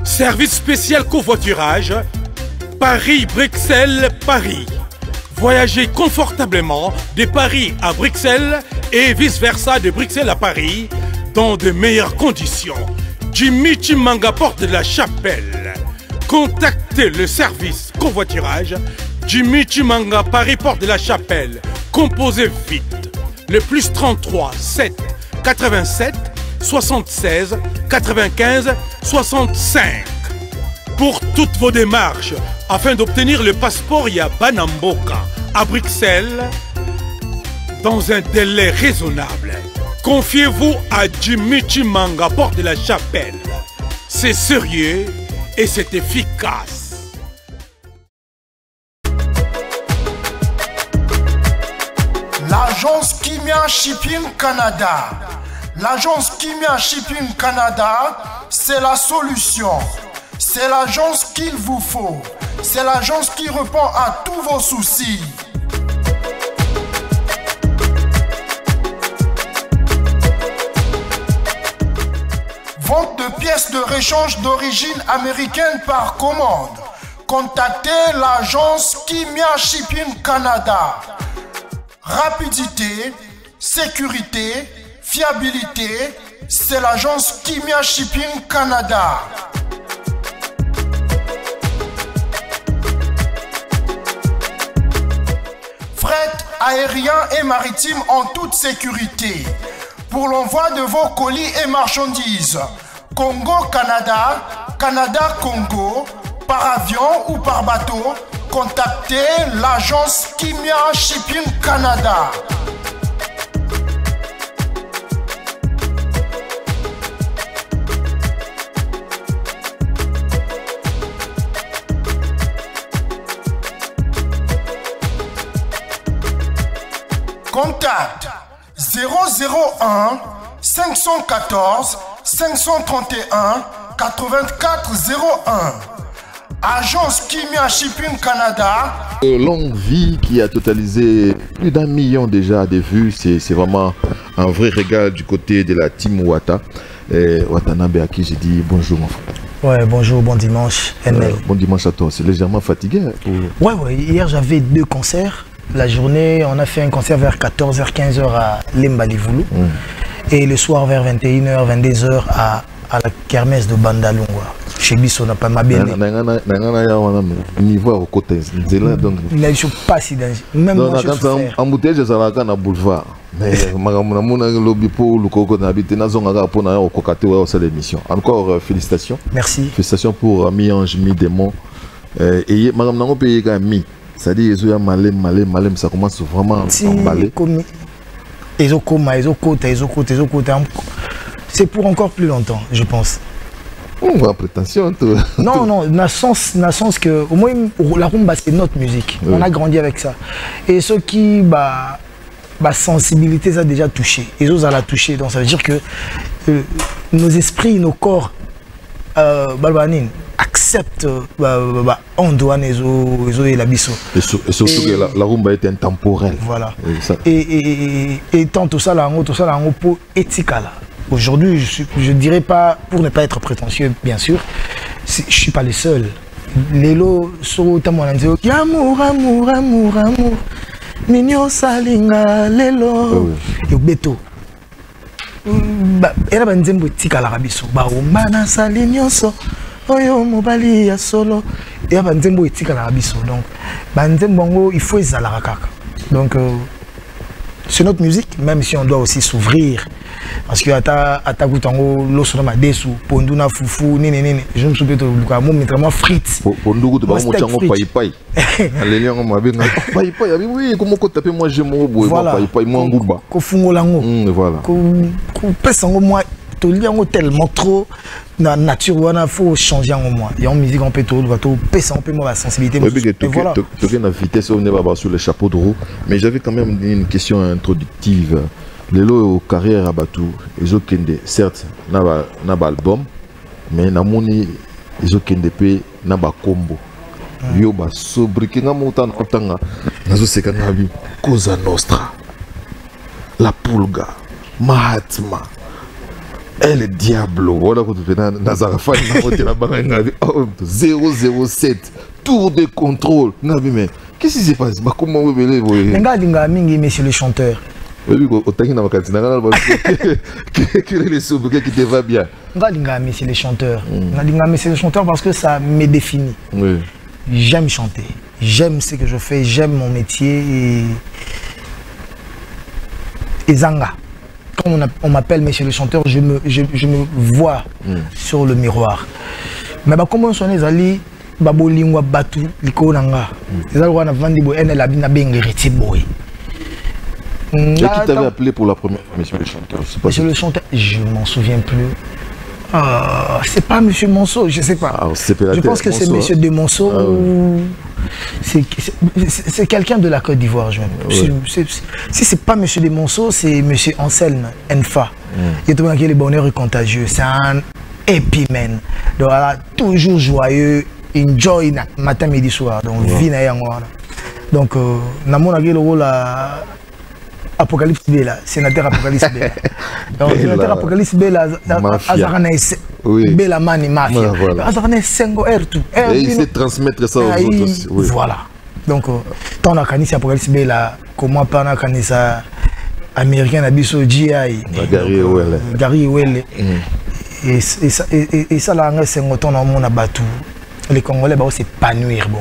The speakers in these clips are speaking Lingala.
Service spécial covoiturage, Paris-Bruxelles-Paris. Voyagez confortablement de Paris à Bruxelles et vice-versa de Bruxelles à Paris dans de meilleures conditions. Jimmy Chimanga, porte de la Chapelle. Contactez le service covoiturage Jimmy Chimanga, Paris, porte de la Chapelle. Composez vite. Le plus 33 7 87 76 95 65. Pour toutes vos démarches, afin d'obtenir le passeport Yabanamboka à Bruxelles, dans un délai raisonnable, confiez-vous à Jimmy Chimanga, porte de la Chapelle. C'est sérieux et c'est efficace. L'agence Kimia Shipping Canada. L'agence Kimia Shipping Canada, c'est la solution. C'est l'agence qu'il vous faut. C'est l'agence qui répond à tous vos soucis. Vente de pièces de rechange d'origine américaine par commande. Contactez l'agence Kimia Shipping Canada. Rapidité, sécurité, fiabilité, c'est l'agence Kimia Shipping Canada. Fret aérien et maritime en toute sécurité. Pour l'envoi de vos colis et marchandises, Congo-Canada, Canada-Congo, par avion ou par bateau, contactez l'agence Kimia Shipping Canada. Contact 001 514 531 8401. Agence Kimia Shipping Canada. Longue vie qui a totalisé plus d'1 million déjà de vues. C'est vraiment un vrai régal du côté de la team Wata. Watanabe à qui j'ai dit bonjour mon frère. Ouais, bonjour, bon dimanche. Bon dimanche à toi. C'est légèrement fatigué ou... Ouais, hier j'avais 2 concerts. La journée, on a fait un concert vers 14h, 15h à Lembalivulu. Et le soir vers 21h, 22h à la kermesse de Bandalungwa. Chez Bisso, on n'a pas ma bien. Niveau au côté. Mais je ne suis pas si danger. Même moi, je suis en bouteille, je suis à la boulevard. Mais encore félicitations. Merci. Félicitations pour Mi-Ange, Mi-Démon. Et Madame Nango paye quand même. C'est-à-dire que ça commence vraiment à emballer. C'est pour encore plus longtemps, je pense. Prétention. Non, non, dans le sens que au moins la rumba c'est notre musique. Oui. On a grandi avec ça. Et ceux qui sensibilité ça a déjà touché. Les autres ça l'a touché. Donc ça veut dire que nos esprits, nos corps, acceptent Andouane et la Bisso. Et surtout que la rumba est intemporelle. Voilà. Et tant tout ça là pour éthique là. Aujourd'hui, je dirais pas, pour ne pas être prétentieux, bien sûr, je ne suis pas le seul. Lelo, amour, amour, amour, amour, mignon salinga, lelo, beto. Era banzembo tika la rabiso, baumana salinyoso, oyo mobali ya solo, era banzembo tika la rabiso. Donc, banzembo il faut ezala kaka. Donc, c'est notre musique, même si on doit aussi s'ouvrir. Parce que Ataku Tango, l'osonoma desu, ponduna fufu, nene, je me souviens de Lukamo, mais vraiment frites. Pondugu, tu vas me paye. Les liens, on m'a dit, paye, oui, comment tu tapes moi, j'ai mon bois, paye, moi, en gouba. Kofungo lango. Voilà. Kopesango, moi, tu lis tellement trop. Dans la nature, il faut changer en moi. Il y a une musique en pétrole, il faut pèser un peu la sensibilité. Voilà. Tu as une vitesse, on est sur le chapeau de roue. Mais j'avais quand même une question introductive. Les lots carrière à Batou, ils ont certes, n'a pas album, mais n'a moni, ils ont n'a pas combo. Yo ba sobriqué n'a montant otanga, n'a zo sekanabi, Cosa Nostra, La Pulga, Mahatma, Elle est Diablo. Voilà quand tu fais Nazarafan, 007, tour de contrôle. Mais qu'est-ce qui se passe? Comment vous voulez? Monsieur le chanteur. Oui, autant qu'il y a un candidat qui les sobriquets qui te va bien. Monsieur le chanteur. Monsieur le chanteur parce que ça me définit. Oui. J'aime chanter. J'aime ce que je fais. J'aime mon métier. Et Zanga. Quand on m'appelle Monsieur le chanteur, je me vois sur le miroir. Mais comment sont les alliés? Babolingwa batu likonanga. Les alliés on a vendu boy, elle a bien bengeriti boy. Et qui t'avait appelé pour la première fois, Monsieur le chanteur? Monsieur le chanteur, je m'en souviens plus. C'est pas Monsieur Monceau, je sais pas. Je pense que c'est Monsieur de Monceau. C'est quelqu'un de la Côte d'Ivoire. Si c'est pas Monsieur de Monceau, c'est Monsieur Anselme Enfa. Il est les bonheurs contagieux. C'est un épimène. Donc voilà, toujours joyeux, enjoy matin, midi, soir. Donc vie na yangoana. Donc namon a le rôle à Apocalypse Bella, sénateur Apocalypse Bella. Donc sénateur Apocalypse Bella, Azarane Bella Mani Mafia. Azarane Sengo R2. Et il sait transmettre ça aux autres aussi. Voilà. Donc tant on a canissé Apocalypse Bella, comment pas on a canissé américain Abisso GI. Gary Welle. Et ça là, c'est un temps on a battu. Les Congolais vont s'épanouir. Bon.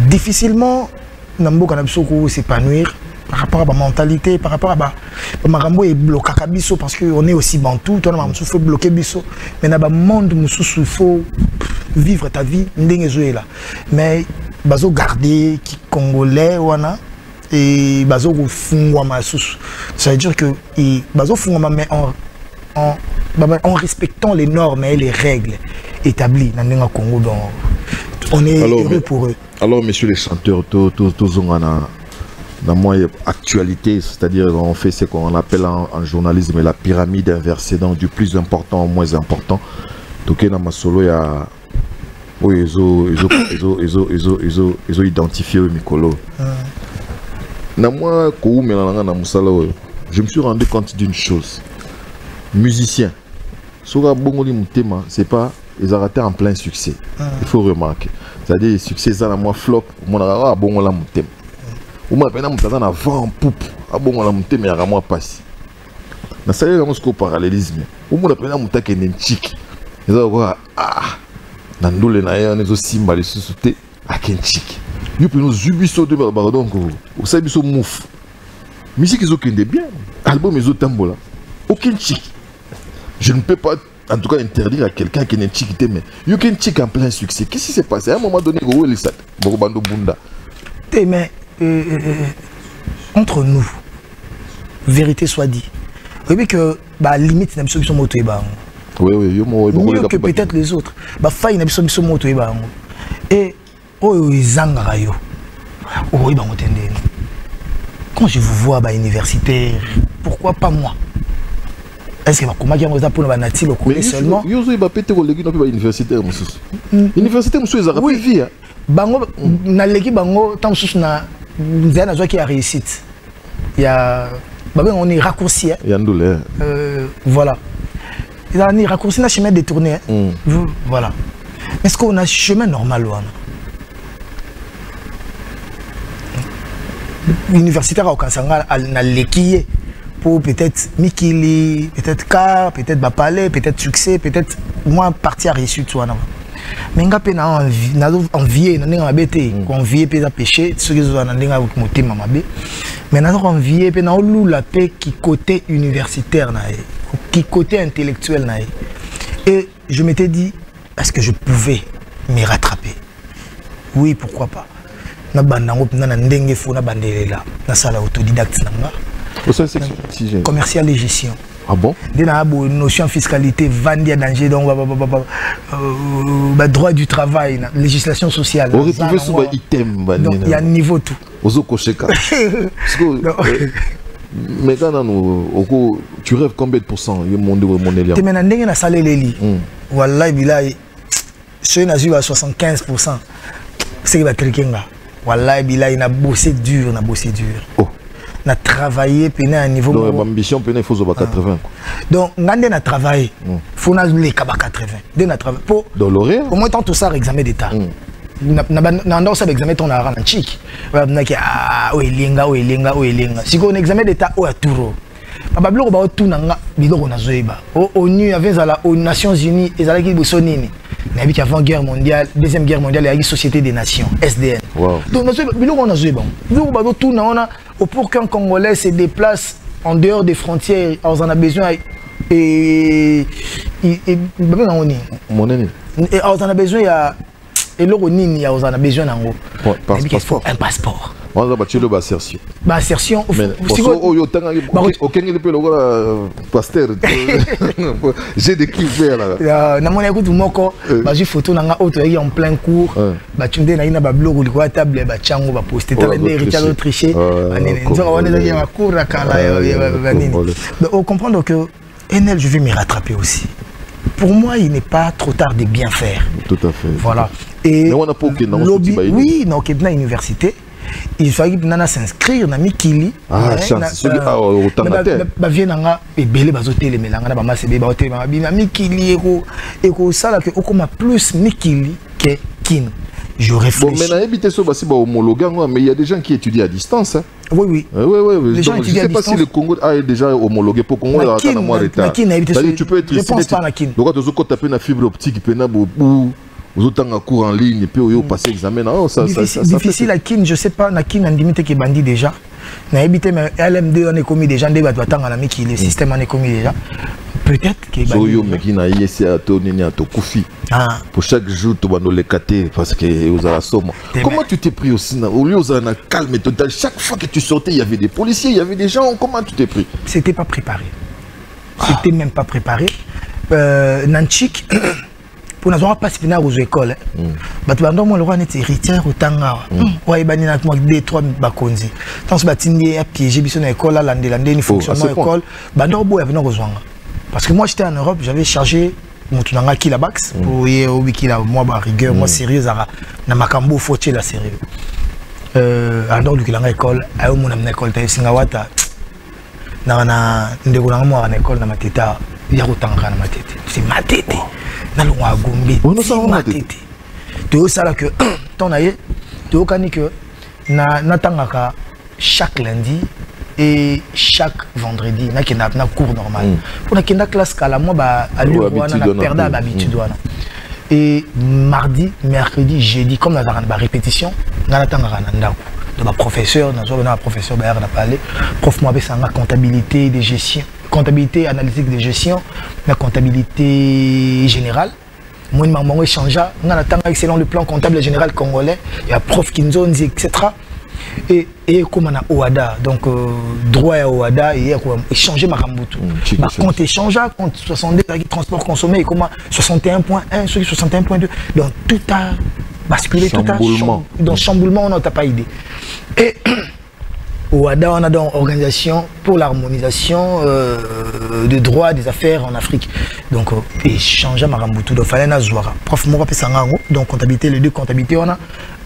Difficilement, Nambo Kanabisoko s'épanouir. Par rapport à ma mentalité, par rapport à ma rambo est bloqué à Bisso parce qu'on est aussi bantou, toi on faut bloquer Bisso. Mais dans le monde il faut vivre ta vie, là. Mais bazo garder qui congolais wana et bazo fungwa masous. Ça veut dire que bazo fungwa mais en respectant les normes et les règles établies dans le Congo, donc on est heureux pour eux. Alors messieurs les chanteurs, tous dans moi actualité, c'est-à-dire on fait ce qu'on appelle en journalisme la pyramide inversée, donc du plus important au moins important. Donc dans ma solo il y a ils ont identifié Mikolo. Dans moi je me suis rendu compte d'une chose. Musicien, c'est pas ils ont raté en plein succès. Il faut remarquer. C'est-à-dire le succès ça la moi flop, mon a bon la mutema. Ou m'a peine à na vent poupe à bon la monter mais à moi passe na salle comme ce parallélisme ou m'a peine à monter que n'enchik ils ont quoi na ndole na ya nezo simba les sous-souté à kenchik you peut nous zubiso de donc au sabiso mouf musique ils ont qu'un bien album ils ont tambola aucun chic je ne peux pas en tout cas interdire à quelqu'un qui n'est chic mais you can chic en plein succès qu'est-ce qui s'est passé à un moment donné où les sat bokobando bunda mais entre nous, vérité soit dit. Vous voyez que limite n'a pas de moto mieux que peut-être les autres. Faille n'a pas de moto et zangarayo. Quand je vous vois universitaire, pourquoi pas moi? Est-ce que comment dire pour le natif le seulement? Universitaire ils ont vie. Bango na l'équipe bango tant sous na nzana zo qui a réussite. Il y a on est raccourci. Voilà. Il y a un raccourci na chemin détourné. Voilà. Est-ce qu'on a chemin normal là? Universitaire au Kansanga na l'équipe pour peut-être Mikili, peut-être car, peut-être Bapalé, peut-être succès, peut-être moins partie à réussite toi. Mais on a envié, on a envié, on a péché, ceux qui ont envié, mais on a envié, on a la paix qui côté universitaire, qui côté intellectuel. Et je m'étais dit, est-ce que je pouvais me rattraper? Oui, pourquoi pas. On a autodidacte, commercial et gestion. Ah bon? Il y a une notion de fiscalité, vendu à danger, donc droit du travail, législation sociale. On retrouve sur un item. Il y a un niveau tout. Mais quand tu rêves combien de pourcents? Tu es maintenant salé les lits. Wallah, je suis à 75%. C'est qui va triquer. Wallah, il a bossé dur, on a bossé dur. na travailler peine à niveau donc ambition peine il faut avoir 80 donc ngande na travailler faut na les kaba 80 de na travail pour doloré au moins tant tout ça examen d'état na ndo ça examen ton ara na chiki na ki o elenga si ko examen d'état o aturo ba bloko ba tout na biloko na zoeba ONU avait la aux Nations Unies ezalaki boso nini na bi avant guerre mondiale deuxième guerre mondiale il y a une société des nations SDN donc na zoeba biloko na zoeba biloko ba tout na ona pour qu'un Congolais se déplace en dehors des frontières on en a besoin et on en a besoin il y a et l'euro nini on en a besoin en gros un passeport. On va battre le assertion. Assertion. Pasteur. J'ai des clips là. Na mon écoute moko, ba ju photo nanga auto en plein cours. Ba tumde na ina ba blog li kwa table ba chango ba poster tala de Richard Tricher. On est dans la cour la kala nini. On comprendre que NL je vais me rattraper aussi. Pour moi, il n'est pas trop tard de bien faire. Tout à fait. Voilà. Et lobby, oui, dans la université, il fallait que s'inscrire dans Mikili. Ah, chance. Bah vient nanga et belé bazoté les mélanga ba masebe ba hotel ba bina Mikili eko sala que okoma plus Mikili que Kin. Je réfléchis. Bon, maintenant, éviter ça, c'est homologué, mais il y a des gens qui étudient à distance. Hein. Oui. Les gens étudient à distance. Je ne sais pas si le Congo a déjà homologué pour Congo. Tu peux être ici. Donc, tu as tapé la fibre optique, tu as vous avez un cours en ligne, puis vous passez l'examen. Difficile à Kin, je ne sais pas, na Kin, on dit que bandit déjà. Na évité, mais LM2, on est commis déjà, on doit attendre à la qui le système, on est commis déjà. Peut-être que pour chaque jour tu vas nous les cater parce que vous avez somme. Comment tu t'es pris aussi au lieu où on a calme total, chaque fois que tu sortais il y avait des policiers, il y avait des gens, comment tu t'es pris? C'était pas préparé. C'était même pas préparé. Nanchik pour nous avoir passé aux écoles. Bah tu vas donc le roi n'est héritier au tanga. Ouais bani na moi 2-3 bakonzi. Tant ce batindi a piégé biso na école là landé ni fonctionnement école. Bah ndo bo venir rejoindre. Parce que moi j'étais en Europe, j'avais chargé mon tunanga qui la bax pour y wiki la moi ba rigueur moi sérieux na makambo faut la sérieux. Alors lui la école, a mon amna école ta singawata. Na ndeko na moi na école na mateta, ya kotanga na matete. C'est matete. Na lo wa gombe. On ça matete. To ça là que ton aye, to kani que na tangaka chaque lundi et chaque vendredi na kenda na cours normal pour na kenda classe kala moi ba allure wana na perda habitude wana et mardi mercredi jeudi comme na ba répétition na tangaka na ndako de ma professeur na professeur ba na parler prof moi ba comptabilité de gestion comptabilité analytique de gestion la comptabilité générale moi maman échangea na tanga selon le plan comptable général congolais il y a prof Kinzonzi etc. Et comme on a OADA, donc droit à OADA, et échanger ma rambutu. Quand échange, quand 62 transport consommé, et comment 61.1, 61.2, donc tout a basculé, tout a dans chamboulement, on n'a pas idée. Et OADA, on a donc organisation pour l'harmonisation des droits des affaires en Afrique. Donc échanger ma rambutu, donc fallait na zouara. Prof moi donc comptabilité, les deux comptabilités on a.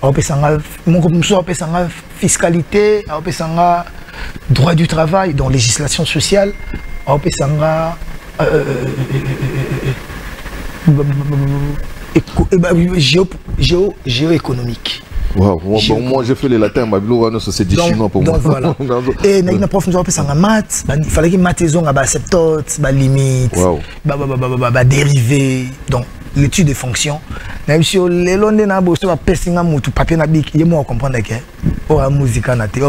Mon fiscalité, droit du travail, donc législation sociale, géoéconomique. Wow, moi j'ai fait les latins, ma bilan c'est du chinois pour moi. Voilà. Et nous prof nous appelle ça en maths, il fallait que maths ils ont asymptote, limite, dérivé, donc l'étude des fonctions. Même si les Londres na bosso va pessinga mutu papier na bik, il moi comprendre que pour la musique na te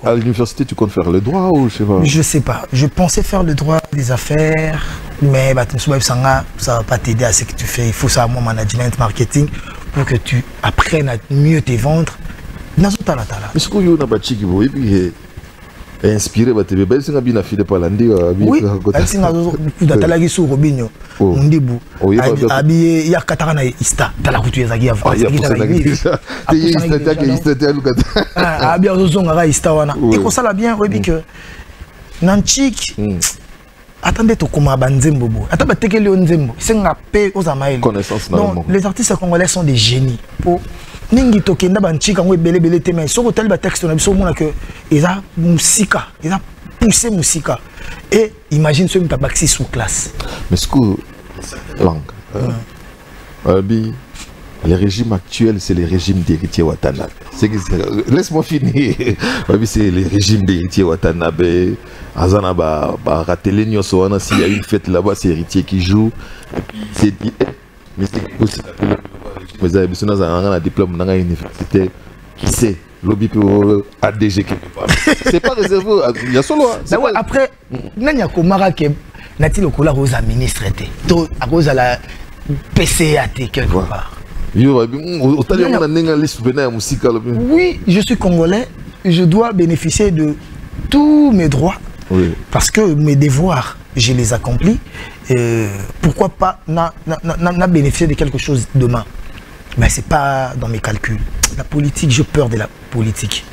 à l'université tu comptes faire le droit ou je sais pas. Je sais pas, je pensais faire le droit des affaires mais ça va pas t'aider à ce que tu fais, il faut savoir management, marketing pour que tu apprennes à mieux te vendre. Dans ce tala. Mais ce que yo na ba chiki bo et puis inspiré ba tebe ba singa bina fide pa landi oui singa zo kudatala sur Robinho Mundibu abi ya katana ista tala kutu ezaki avant abi ozonga ga ista wana et ko sala bien oui que Nanchik attendez to koma banzembo bo ataba tekeli onzembo singa pe ozamaeli donc les artistes congolais sont des génies pour Ningi tokenda banchika ngo ebele bele te mais soko tali ba texte na biso mona que eza musika, eza poussé musika. Et imagine ce mutabaxi sous classe. Mais ce que langue. Les régimes actuels, c'est les régimes d'héritier Watanabe. Laisse-moi finir. C'est les régimes d'héritier Watanabe. Azanaba, Ratelenio Soana, s'il y a une fête là-bas, c'est héritier qui joue. C'est mais c'est aussi mais un diplôme dans l'université. Qui sait? Lobby pour ADG quelque part. C'est pas réservé. Il y a solo. Après, Nanya Komara qui n'a-t-il au couleur aux administrés. À cause de la PCAT quelque part. Oui, je suis congolais, je dois bénéficier de tous mes droits, parce que mes devoirs, je les accomplis. Pourquoi pas bénéficier de quelque chose demain? Mais ce n'est pas dans mes calculs. La politique, j'ai peur de la politique.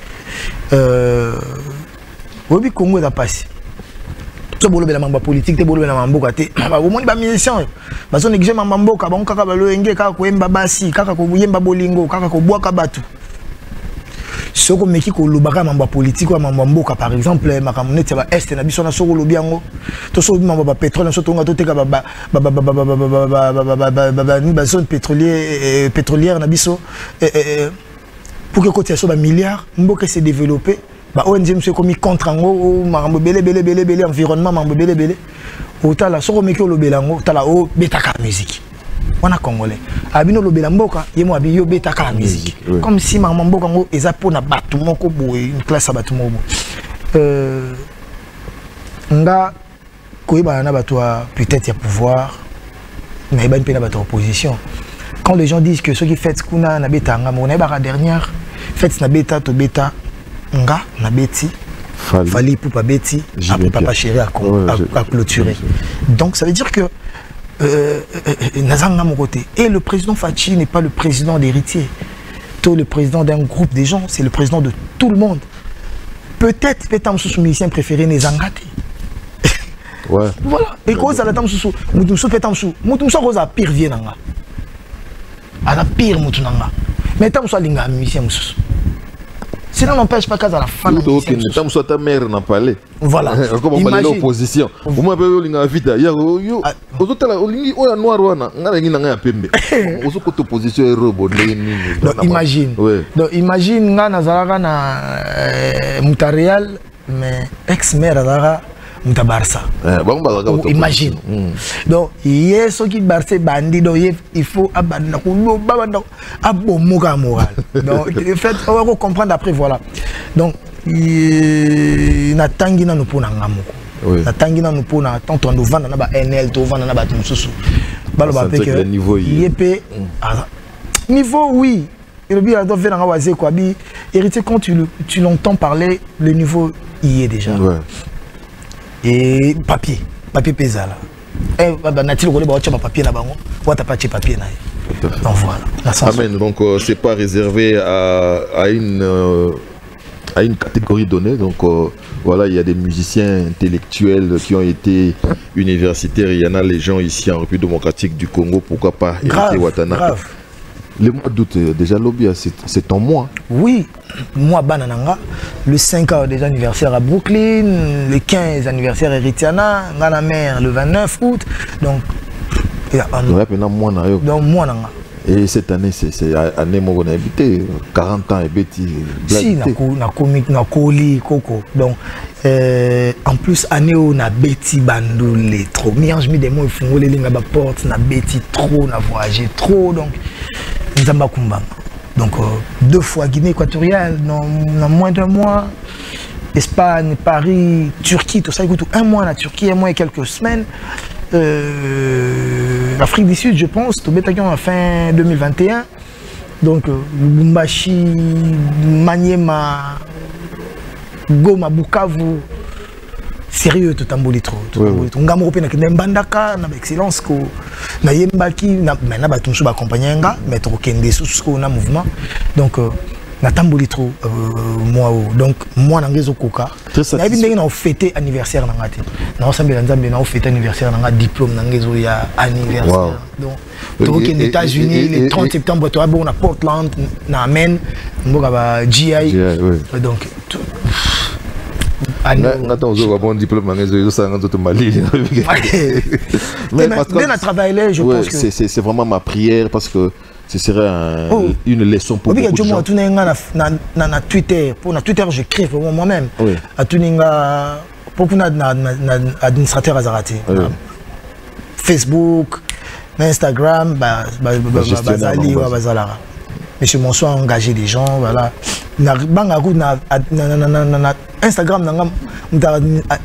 Oui, Congo est passé. Tu as la mamba politique, tu as la mamba côté. Au moins, les musiciens, parce que j'ai ma mamba, quand on a le enge, quand on a bassi, quand on a bolingo, quand on a kabatu. Ce qu'on met qui qu'on lobaka mamba politique ou mamba mboka par exemple, ma camonette ça va est na biso na soko lobiango. To so mamba pétrole, so tonga to teka ba zone pétrolière na biso. Pour que côté so ba milliards, mboka s'est développé. Bah ONG monsieur commis contre ngo mambo belé environnement mambo belé autant la soko meki lo belango tala o betaka musique on a congolais abino lo belamboka yemo abi yo betaka musique comme si mambo mboka ngo eza pona batu moko boye une classe batu moko nga koyeba na batu peut-être y a pouvoir mais ba mpena batu opposition quand les gens disent que ceux qui fêtent kuna na betanga mo na ba dernière fête na beta to beta nga na beti fali pour pas beti après papa chéri à clôturer. Donc ça veut dire que nazanga mon côté et le président Fachi n'est pas le président d'héritier. Toi le président d'un groupe de gens, c'est le président de tout le monde. Peut-être pétam sous musicien préféré nezangati. Ouais. Voilà. Et cause à la tam sous mutumso pétam sous mutumso cause à pire vienanga. À la pire mutunanga. Mais tam sous linga musicien sous. Cela n'empêche pas qu'à la fin de la ta mère n'a pas parlé. Voilà. Comment on l'opposition. Vous m'avez vu l'invité. Imagine. Donc imagine nga nazaraka na Mutareal mais ex-maire azara Mutabarsa. Imagine. Donc hier ceux qui Barça bandi donc il faut abandonner abomoka moral. Donc en fait on va comprendre après voilà. Donc na tangina no pona ngamoko. Na tangina no pona tant on vendre na ba NL to vendre na ba tumususu. Baloba pe que niveau yep niveau oui. Et le bien doit venir en waze quoi bi héritier quand tu l'entends parler le niveau y est déjà. Ouais. Et papier pesa là. Eh natil ko le ba tchama papier na bango, wa ta pas de papier na. Donc voilà. Amen. Donc c'est pas réservé à une catégorie donnée. Donc voilà, il y a des musiciens intellectuels qui ont été universitaires. Il y en a les gens ici en République démocratique du Congo, pourquoi pas héritier Watanabe. Grave. Le mois d'août, déjà Lobia, c'est ton mois. Oui, moi Banananga, le 5 ans des anniversaires à Brooklyn, le 15 anniversaire à Ritiana, Ngana Mer le 29 août. Donc, moi Nanga. Et cette année, c'est année où on a habité, 40 ans et bêtis. Si, na comique, na coli, coco. Donc, en plus, année où on a bêtis bandoulé trop. Miange mis des mots, il faut rouler les porte, na bêtis trop, na voyagé trop. Donc, Nzamba Kumbang. Donc, 2 fois Guinée équatoriale, dans moins d'un mois. Espagne, Paris, Turquie, tout ça. Écoute, 1 mois la Turquie, 1 mois et quelques semaines. L'Afrique du Sud, je pense, tout bétaillon à fin 2021. Donc, Lubumbashi, Maniema, Goma, Bukavu. Sérieux, tout tamboli trop. On a européen qui n'embandaka, na excellence ko na yembaki, na ba tumsu ba accompagner nga, mettre au kende sous ko na mouvement. Donc natamboli trop moi donc moi nangezo koka na bi ndenge na fêter anniversaire nanga te na osambela nzambe na fêter anniversaire nanga diplôme nangezo ya anniversaire donc aux États-Unis le 30 septembre tu as bon à Portland na amen mboka ba GI donc Nathan Ozo bon diplôme nangezo ça nganzo Mali mais on a travaillé je pense que c'est vraiment ma prière parce que ce serait une leçon pour beaucoup de gens. Na Twitter, pour Twitter j'écris pour moi-même. À Tuninga, pour administrateur Azarati. Facebook, Instagram, Bazali ou Bazalara. Mais je m'en suis engagé des gens, voilà. Instagram,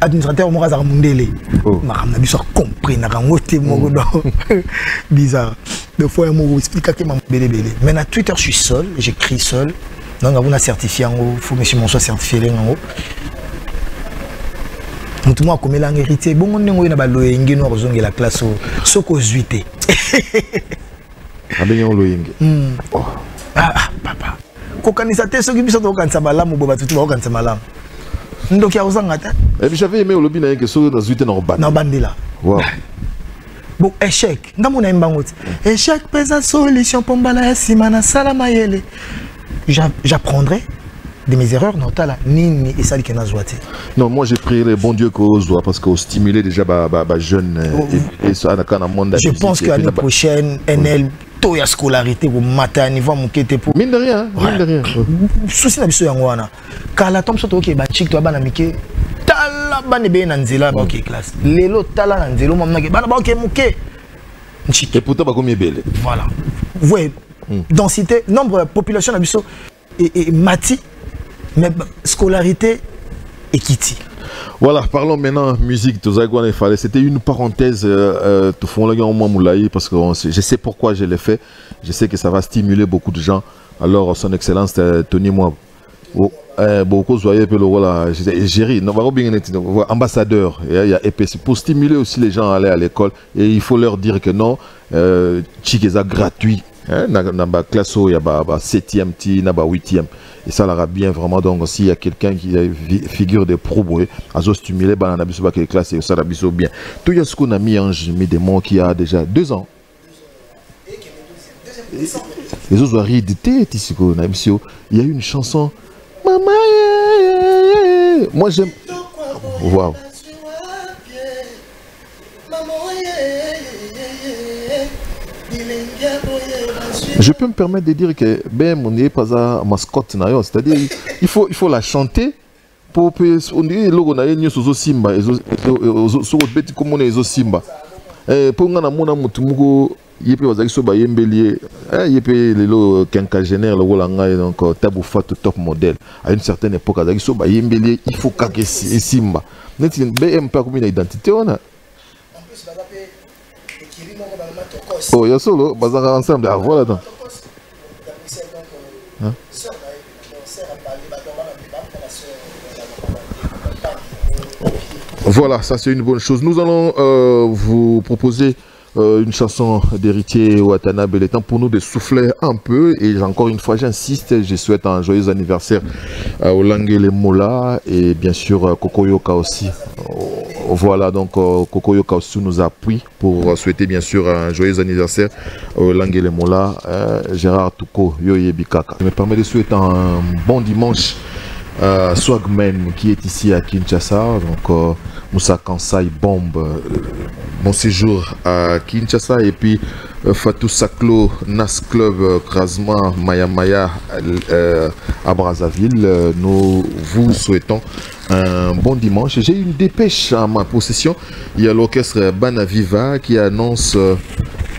administrateur Morazar Mundele. Je me suis compris, bizarre. Deux fois, je me explique que je suis mais na Twitter, je suis seul, j'écris seul. Donc, on a certifié en haut, il faut que je sois certifié en haut. Tout le monde a comme un héritier. Bon, on a la classe au Kozuité. Ah, papa. Kokanisate ceux qui biso to kanisa malamu boba tutu ba kanisa malamu. Ndoki ya uzanga ta. J'avais aimé au lobby na que so na zuite na robanda. Na bandela. Wow. Bon échec. Ndamona imbango. Échec pesa solution pour mbala simana salama yele. J'apprendrai de mes erreurs non tala nini et ça qui na zoate. Non, moi j'ai prié le bon Dieu qu'on soit parce qu'on stimulait déjà ba jeune et ça na kana monde. Je pense que l'année prochaine NL to ya scolarité au matin niveau mukete pour mine de rien souci na biso yango wana kala tom soto ke ba chik to bana mike tala bana be na nzela ba ke classe lelo tala na nzelo mamna ke bana ba ke muke chik et pourtant ba combien belle voilà vous voyez densité nombre population na biso et mati mais scolarité et kiti. Voilà, parlons maintenant musique. C'était une parenthèse parce que je sais pourquoi je l'ai fait. Je sais que ça va stimuler beaucoup de gens. Alors, son excellence, Tony moi, beaucoup soyez le rôle géri, ambassadeur, pour stimuler aussi les gens à aller à l'école. Et il faut leur dire que non, Chikeza gratuit. Dans la classe, il y a 7e, 8e. Et ça l'aura bien vraiment. Donc, s'il y a quelqu'un qui a figure de pro, à se stimuler, dans la classe, ça va bien. Tout ce qu'on a mis en des mots qui a déjà 2 ans. Les autres ont réédité, il y a une chanson. Maman, moi j'aime. Waouh. Je peux me permettre de dire que ben on n'est pas à mascotte nayo, c'est-à-dire il faut la chanter pour on dit logo na yenyo sozo simba ezo beti comme on ezo simba pour ngana mona mutu mugo yepe wazaki so ba yembelie yepe lelo quinquagénaire le wala ngai donc Tabou Fatou top modèle à une certaine époque azaki so ba yembelie il faut kake simba neti be pas comme une identité on a. Oh, il y a solo, bazar ensemble, ah voilà donc. Voilà, ça c'est une bonne chose. Nous allons vous proposer une chanson d'héritier Watanabe. Il est temps pour nous de souffler un peu. Et encore une fois, j'insiste, je souhaite un joyeux anniversaire au Langele Mola et bien sûr Kokoyoka aussi. Voilà, donc Kokoyoka aussi nous appuie pour souhaiter bien sûr un joyeux anniversaire au Langele Mola, Gérard Touko, Yoye Bikaka. Je me permets de souhaiter un bon dimanche à Swagman qui est ici à Kinshasa. Donc Moussa Kansai Bombe, bon séjour à Kinshasa et puis Fatou Saklo, Nas Club, Krasma, Maya Maya à Brazzaville. Nous vous souhaitons un bon dimanche. J'ai une dépêche à ma possession. Il y a l'orchestre Banaviva qui annonce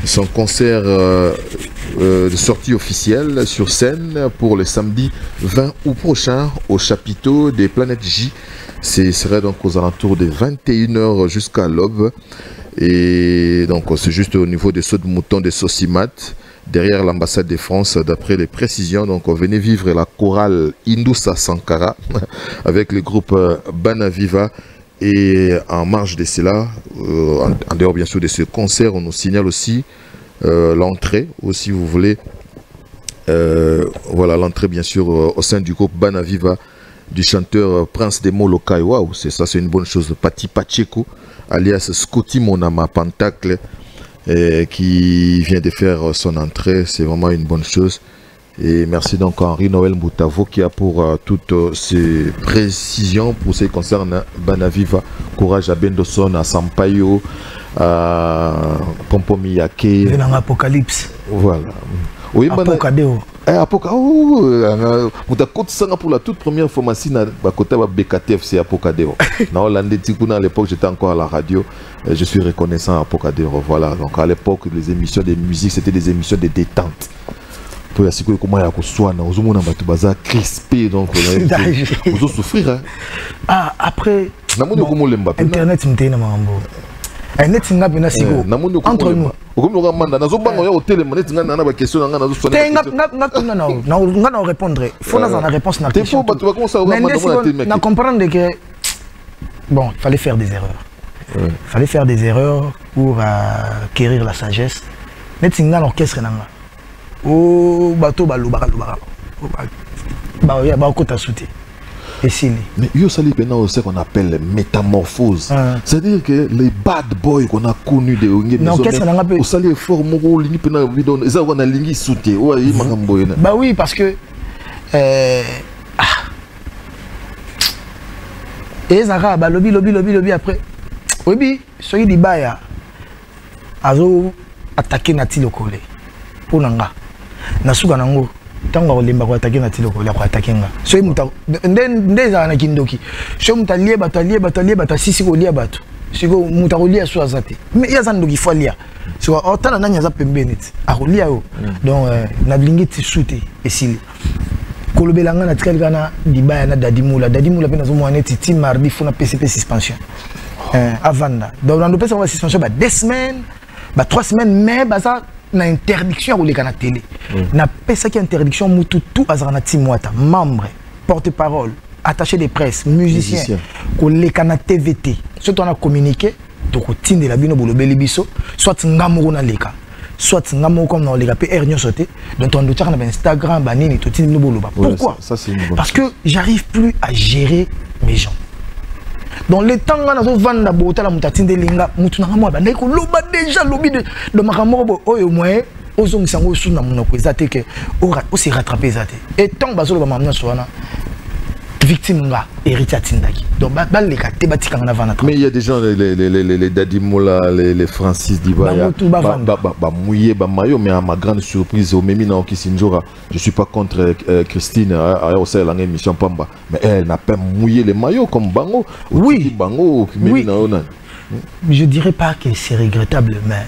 son concert de sortie officielle sur scène pour le samedi 20 août prochain au chapiteau des Planètes J. Ce serait donc aux alentours de 21 h jusqu'à l'aube. Et donc c'est juste au niveau des sauts de mouton de Sosimat, derrière l'ambassade de France, d'après les précisions. Donc venez vivre la chorale Indoussa Sankara avec le groupe Banaviva. Et en marge de cela, en dehors bien sûr de ce concert, on nous signale aussi l'entrée, ou si vous voulez, voilà l'entrée bien sûr au sein du groupe Banaviva du chanteur Prince des Molokai. Waouh, c'est ça, c'est une bonne chose. Pati Pacheco, alias Scotty Monama Pentacle, qui vient de faire son entrée. C'est vraiment une bonne chose. Et merci donc à Henri Noël Moutavo qui a pour toutes ces précisions pour ce qui concerne Banaviva. Courage à Bendoson, à Sampaio, à Kompomi Yake. Apocalypse. Voilà. Oui, Apocadéo. Pour la toute première fois, BKTF, c'est Apocadéo. À l'époque, j'étais encore à la radio. Je suis reconnaissant à Apocadéo. Voilà. Donc à l'époque, les émissions de musique, c'était des émissions de détente. Pour la sécurité, comment il y a soigné, on a crispé, donc on a souffrir. Ah, après, Internet, Internet, entre nous. On répondre. Il faut la réponse. Bon, il fallait faire des erreurs. Il fallait faire des erreurs pour acquérir la sagesse. Net orchestre. Oh, bateau, mais il y a ce qu'on appelle métamorphose. C'est-à-dire que les bad boys qu'on a connus de bah oui, parce que lobby après. Oui, celui qui baya azo attaquer Nati Lokole pour nanga. Nasuka nango. Tango olimba ko attaquer na tiloko la ko attaquer nga so muta ndeza na kindoki so muta lié bato sisi ko lié bato siko muta ko lié so azate mais ya zandoki falia so otana nanya za pembeni a ko lié o donc na blingi ti shooter esili kolobelanga na tikali kana dibaya na dadimula pena zo mwana ti mardi fona PCP suspension avanda donc on peut suspension ba 2 semaines ba 3 semaines mais baza na interdiction ou les canaux télé. Na pesa qui interdiction mutu tout azarana timwata membre porte-parole attaché de presse musicien ko les canaux TVT surtout on a communiqué donc tinde la bino bolobeli biso soit ngamoko na leka soit ngamoko comme na leka PR nyo sauté donc on doit na Instagram banini to tinde no boloba pourquoi parce que j'arrive plus à gérer mes gens. Dans les temps où on a vendu bota la mutatine de linga mutu na moi bandai ko loba déjà lobby de makamoro oyo moyen ozong sango sous na monoko ezate que o se rattraper ezate et tant bazolo ba mamna soana victime nga héritier tindaki donc ba les kate batika na vana. Mais il y a des gens les Dadimola les Francis Dibaya ba mouillé ba mayo mais à ma grande surprise au Memina Okisinjora je suis pas contre Christine au sein de l'émission Pamba mais elle n'a pas mouillé les maillots comme Bango. Oui Bango oui. Je dirais pas que c'est regrettable mais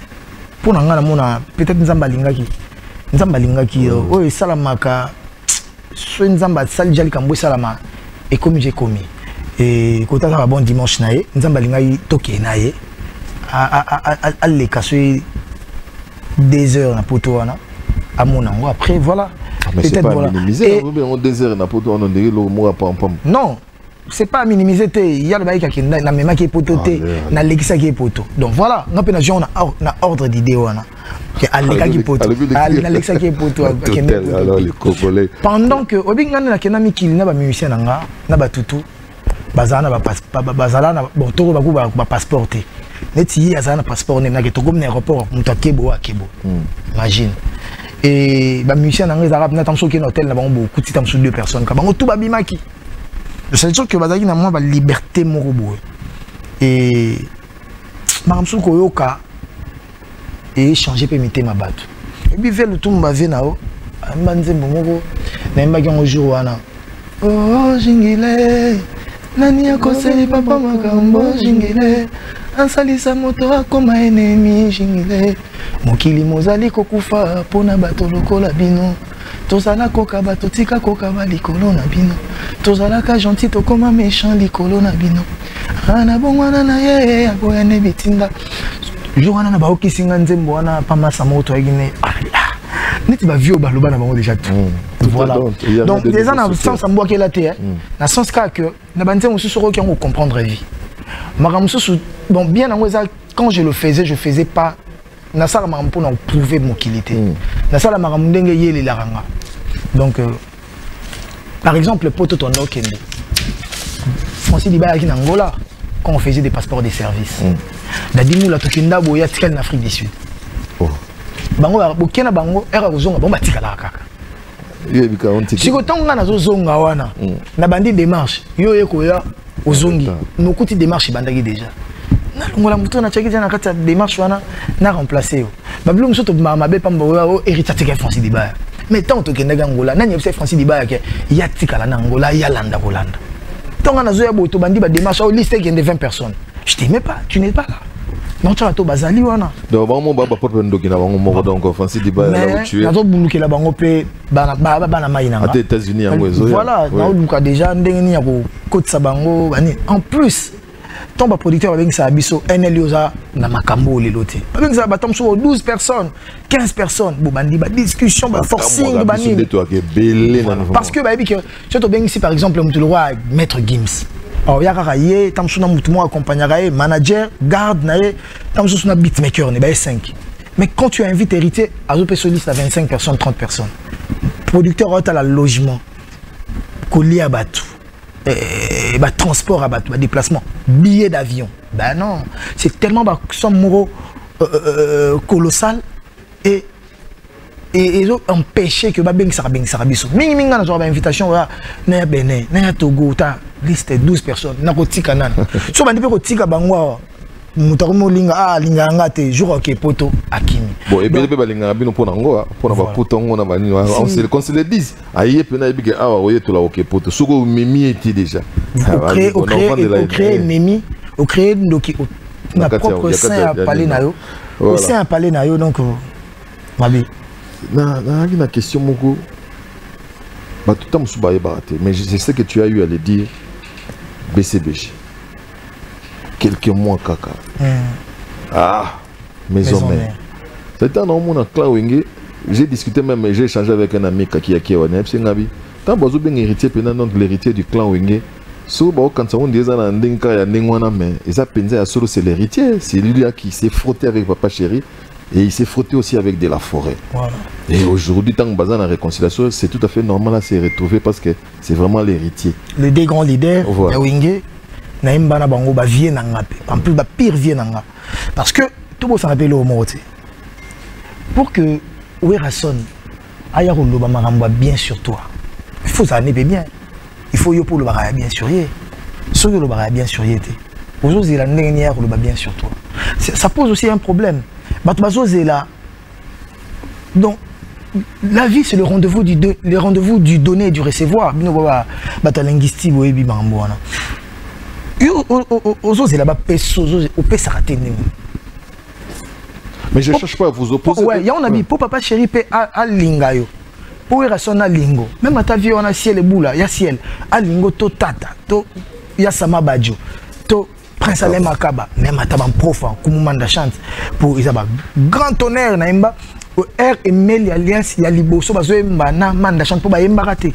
pour nanga mona peut-être nzamba lingaki oh salamaka so nzamba salijali kambo salama et comme j'ai commis et quand on a un bon dimanche naé nzamba lingai toké naé à les casser des heures na poto wana à mon ango après voilà peut-être voilà minimiser des heures na poto on dirait le mot pam pam non c'est pas minimiser il y a le baïka qui na même qui poto na l'exa qui poto donc voilà on peut na ordre d'idée wana que aleka qui poto na l'exa qui poto alors les congolais pendant que obingana na kenami kili na ba musicien nanga na ba tutu bazana bazala na bon toko ba passeporté neti azana passeport na ke toko na aéroport mutakebo akebo imagine et ba musicien nanga arabe na tamso ki na hôtel na bango beaucoup ti tamso 2 personnes ka bango tout ba bimaki c'est sûr que bazaki na moi ba liberté morobo et maramsu koyoka et changer permettre ma batte et puis vers le tout mba venao ambanze bomoko na mbaki un jour wana oh jingile nani akoseli papa makambo jingile ansalisa moto akoma ennemi jingile mokili mozali kokufa pona bato lokola bino tozala koka bato tika koka ba likolo na bino tozalaka gentil tokoma méchant likolo na bino ana bongwana na ye aboyane bitinda jour wana na baokisinga nzembo wana pamasa moto agine neti ba vieux baloba na bango déjà tout voilà donc déjà na sens ambo ke la te na sens que na banze mususu qui on comprendre vie makamususu bon bien na ngoza quand je faisais pas na sala makampo na prouver mon qualité na sala makampo ndenge yele la ranga Donc, par exemple, le poteau Tondo Kende, Francis Dibaya qui est en Angola, quand on faisait des passeports de service. Dadimou la Tokenda Boya Tikal en Afrique du Sud. Bango Bokena Bango era Ozonga Bomba Tikala Kaka. Si vous avez un zonga wana, na bandi démarche, yo ekoya ozongi, nokuti démarche bandagi déjà. Na longola muto na tchaki na kata démarche wana na remplacer. Bablu musoto mabe pamba o hérita teke Francis Dibaya. Mais tant que Kenda Angola, nani obse Francis Dibaya ke ya tikala na Angola ya landa Kolanda. Tant on a zoya boto bandi ba démarche au liste qui de 20 personnes. Je t'aimais pas, tu n'es pas là. Non, tu as tout bazali wana. Donc vraiment baba porte ndoki na bango moko donc Francis Dibaya là où tu es. Na to buluki la bango pe bana maina. À États-Unis en Wezo. Voilà, na luka déjà ndengeni ya ko kotsa bango bani. En plus, ton producteur avec ça biso NLOza na makambo lelote. Avec ça batam sur 12 personnes, 15 personnes, bo bandi ba discussion ba forcing bani. Parce que ba bi que tu to bengi si par exemple le roi maître Gims. Alors, il y a un tamsuna mutumo accompagné manager, garde, tamsuna beatmaker, ne 5. Mais quand tu invites héritier, à soliste à 25 personnes, 30 personnes, producteur à la logement, collier à bateau, transport à bateau, déplacement, billet d'avion. Ben non, c'est tellement colossal et ils ont empêché que Babeng Sarabiso. Minimum, on a une invitation, na Bénin, na Togo, ta liste de 12 personnes, na Kotika nan. Si on a dit que Kotika Bangwa, Mutarumo Linga, Linga Angate, jour ok, poto, Akimi. Bon, et bien, Linga Bino pour Nangoa, pour avoir Pouton, on a vanille. On se le dit, aïe, pena et biga, ah, oui, tu l'as ok, poto. Sougo Mimi était déjà. Au créer Mimi, au créer na propre sein à Palais Nayo. Au sein à Palais Nayo, donc, Mabi. Na question moko ba tout temps soubaye baraté mais je sais que tu as eu à le dire BCBG quelques mois kaka maison mère c'était un homme na Clawenge j'ai discuté même j'ai échangé avec un ami qui wana psi ngabi tant bazo ben héritier pena donc l'héritier du clan Wenge so ba quand ça on dit ça na ndinka ya ndingwana mais ça penza ya solo c'est l'héritier c'est lui là qui s'est frotté avec papa chéri. Et il s'est frotté aussi avec de la forêt. Voilà. Et aujourd'hui, tant que Bazan la réconciliation, c'est tout à fait normal à se retrouver parce que c'est vraiment l'héritier. Les deux grands leaders, voilà. Wenge, Naïmbana Bango, vient en plus, pire vient. Parce que tout le monde s'en rappelle au mot. Pour que Ouerason aille bien sur toi, il faut ça bien. Il faut que le barra bien sur lui. Si le barra bien sur lui, aujourd'hui, il a bien sur toi. Ça pose aussi un problème. Donc, la vie, c'est le rendez-vous du donner et du recevoir. Mais je ne cherche pas à vous opposer. Oui, il y a un ami, pour papa chéri, à Lingayo. Pour Erason à Lingo. Même à ta vie, on a ciel et boula, il y a ciel. À Lingo, to tata, to Yasama Badjo, to Prince Alem Akaba, même à taban profond, comme manda chante pour Isaba. Grand honneur, naimba, au R et Mel, alliance, il y a Liboso, bazoemba, na manda chante pour baemba raté.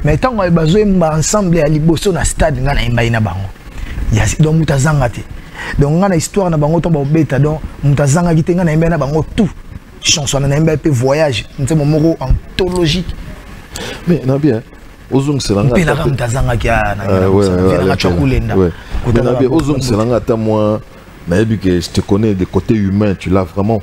Mais tant qu'on a bazoemba ensemble, il y a Liboso na stade, il y a Imba bango. Il y a donc Moutazangate. Donc on a histoire na bango tomba beta donc Moutazanga qui tenga na Imba na bango tout. Chanson na Imba pe voyage, c'est mon moro anthologique. Mais na bien. Ozung selanga Moutazanga qui a na chokulenda. Mais Ozung selanga ta moi nayebi que je te connais des côtés humains, tu l'as vraiment.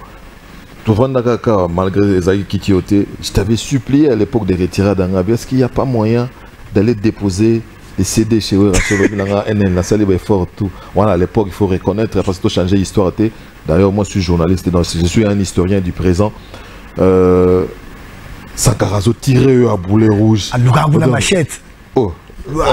Malgré les aïeux qui t'y je t'avais supplié à l'époque de retirer d'Angabi. Est-ce qu'il n'y a pas moyen d'aller déposer des CD chez eux? La salle est forte. Voilà, à l'époque, il faut reconnaître, parce que tu as changé l'histoire. D'ailleurs, moi, je suis journaliste, donc je suis un historien du présent. Sakarazo tiré à boulet rouge. À la machette. Oh. Non,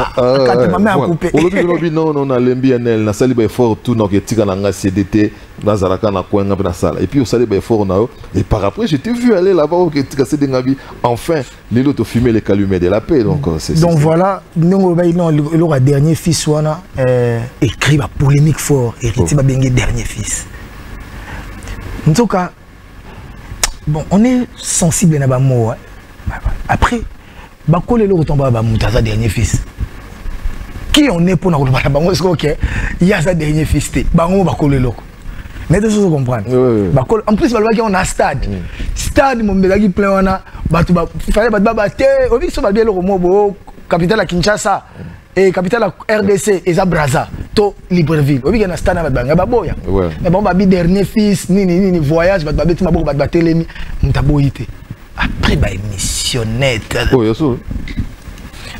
a l'embianel, na sali ba fort tout donc tika na CDT na zalaka na kwenga na sala et puis au sali ba fort na et par après je t'ai vu aller là-bas au tika CD ngabi enfin les autres fumer les calumets de la paix donc c'est donc voilà non le dernier fils wana écrit ba polémique fort et qui ba bengi dernier fils en tout cas bon on est sensible na ba mot après bakole le retomba ba Moutaza dernier fils qui on est pour nous parler bango est-ce que il y a ça dernier fils bango bakole loko mais de ce comprendre bakole en plus balwa qui on a stade mon belagi plein wana fallait battre au biso ba bien le romo capitale à Kinshasa et capitale à RDC et à Brazza to Libreville au biso na stade na banga baboya mais bon ba bi dernier fils ni voyage ba beti maboko ba telemi mtaboyité après ba émissionnette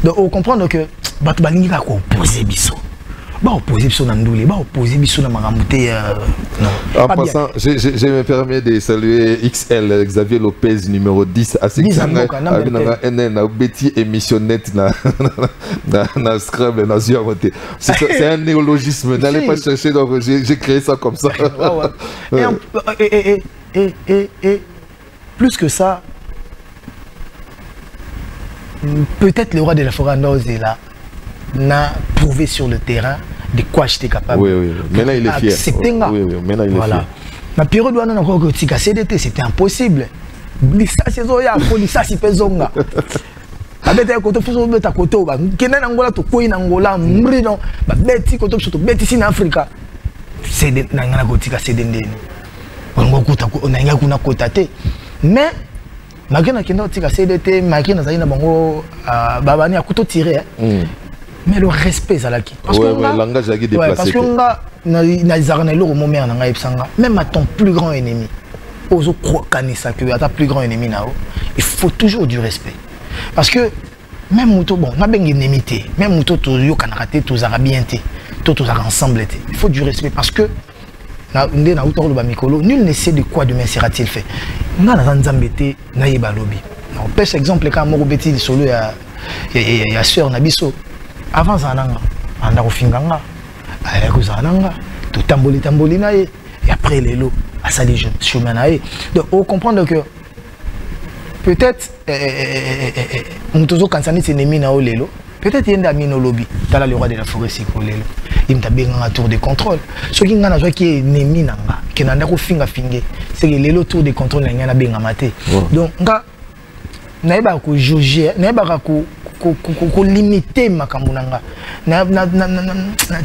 donc on comprend que ba balingi ka ko opposer biso opposé biso na ndule opposé biso na maramouté en passant je me permets de saluer XL Xavier Lopez numéro 10 à na Betty émissionnette na Scrabble na Ziamoté c'est un néologisme n'allez pas chercher donc j'ai créé ça comme ça et plus que ça peut-être le roi de la forêt est là n'a prouvé sur le terrain de quoi j'étais capable. Oui. Maintenant il est fier. Oui, maintenant il est fier. La période où on a encore que CDT, c'était impossible. Ça c'est zoya, ça c'est pesonga. Avec un côté faut mettre à côté. Kena Angola to koi Angola, mbrino, beti côté surtout beti sin Africa. C'est des nangana gotika c'est des ndeni. On a nga kuna kotate. Mais malgré kena tika CDT, malgré na zaina bango babani akuto tirer. Mais le respect Zalaki parce que le langage a déplacé parce que même à ton plus grand ennemi à ta plus grand ennemi il faut toujours du respect parce que même mouto bon na bengi nemité même mouto to yo kanaraté tous arabienté tous ensemble il faut du respect parce que na autour de mikolo nul ne sait de quoi demain sera-t-il fait na nzambete na yeba lobi on pêche exemple quand mo beti solo ya sœur nabiso avant Zananga, on a refinganga, Zananga, tout tamboli nae, et après les lots, à ça les chemins nae. Donc on comprend que peut-être, on toujours quand ça n'est pas na lelo, peut-être il y a un lobby, t'as le roi de la forêt c'est quoi lelo, il m'a bien un tour de contrôle. Ce qui n'a pas qui est nemi nanga, qui n'a pas finga finge, c'est que lelo tour de contrôle n'a pas bien amaté. Donc n'a pas que juger, n'a pas que limiter makamuna na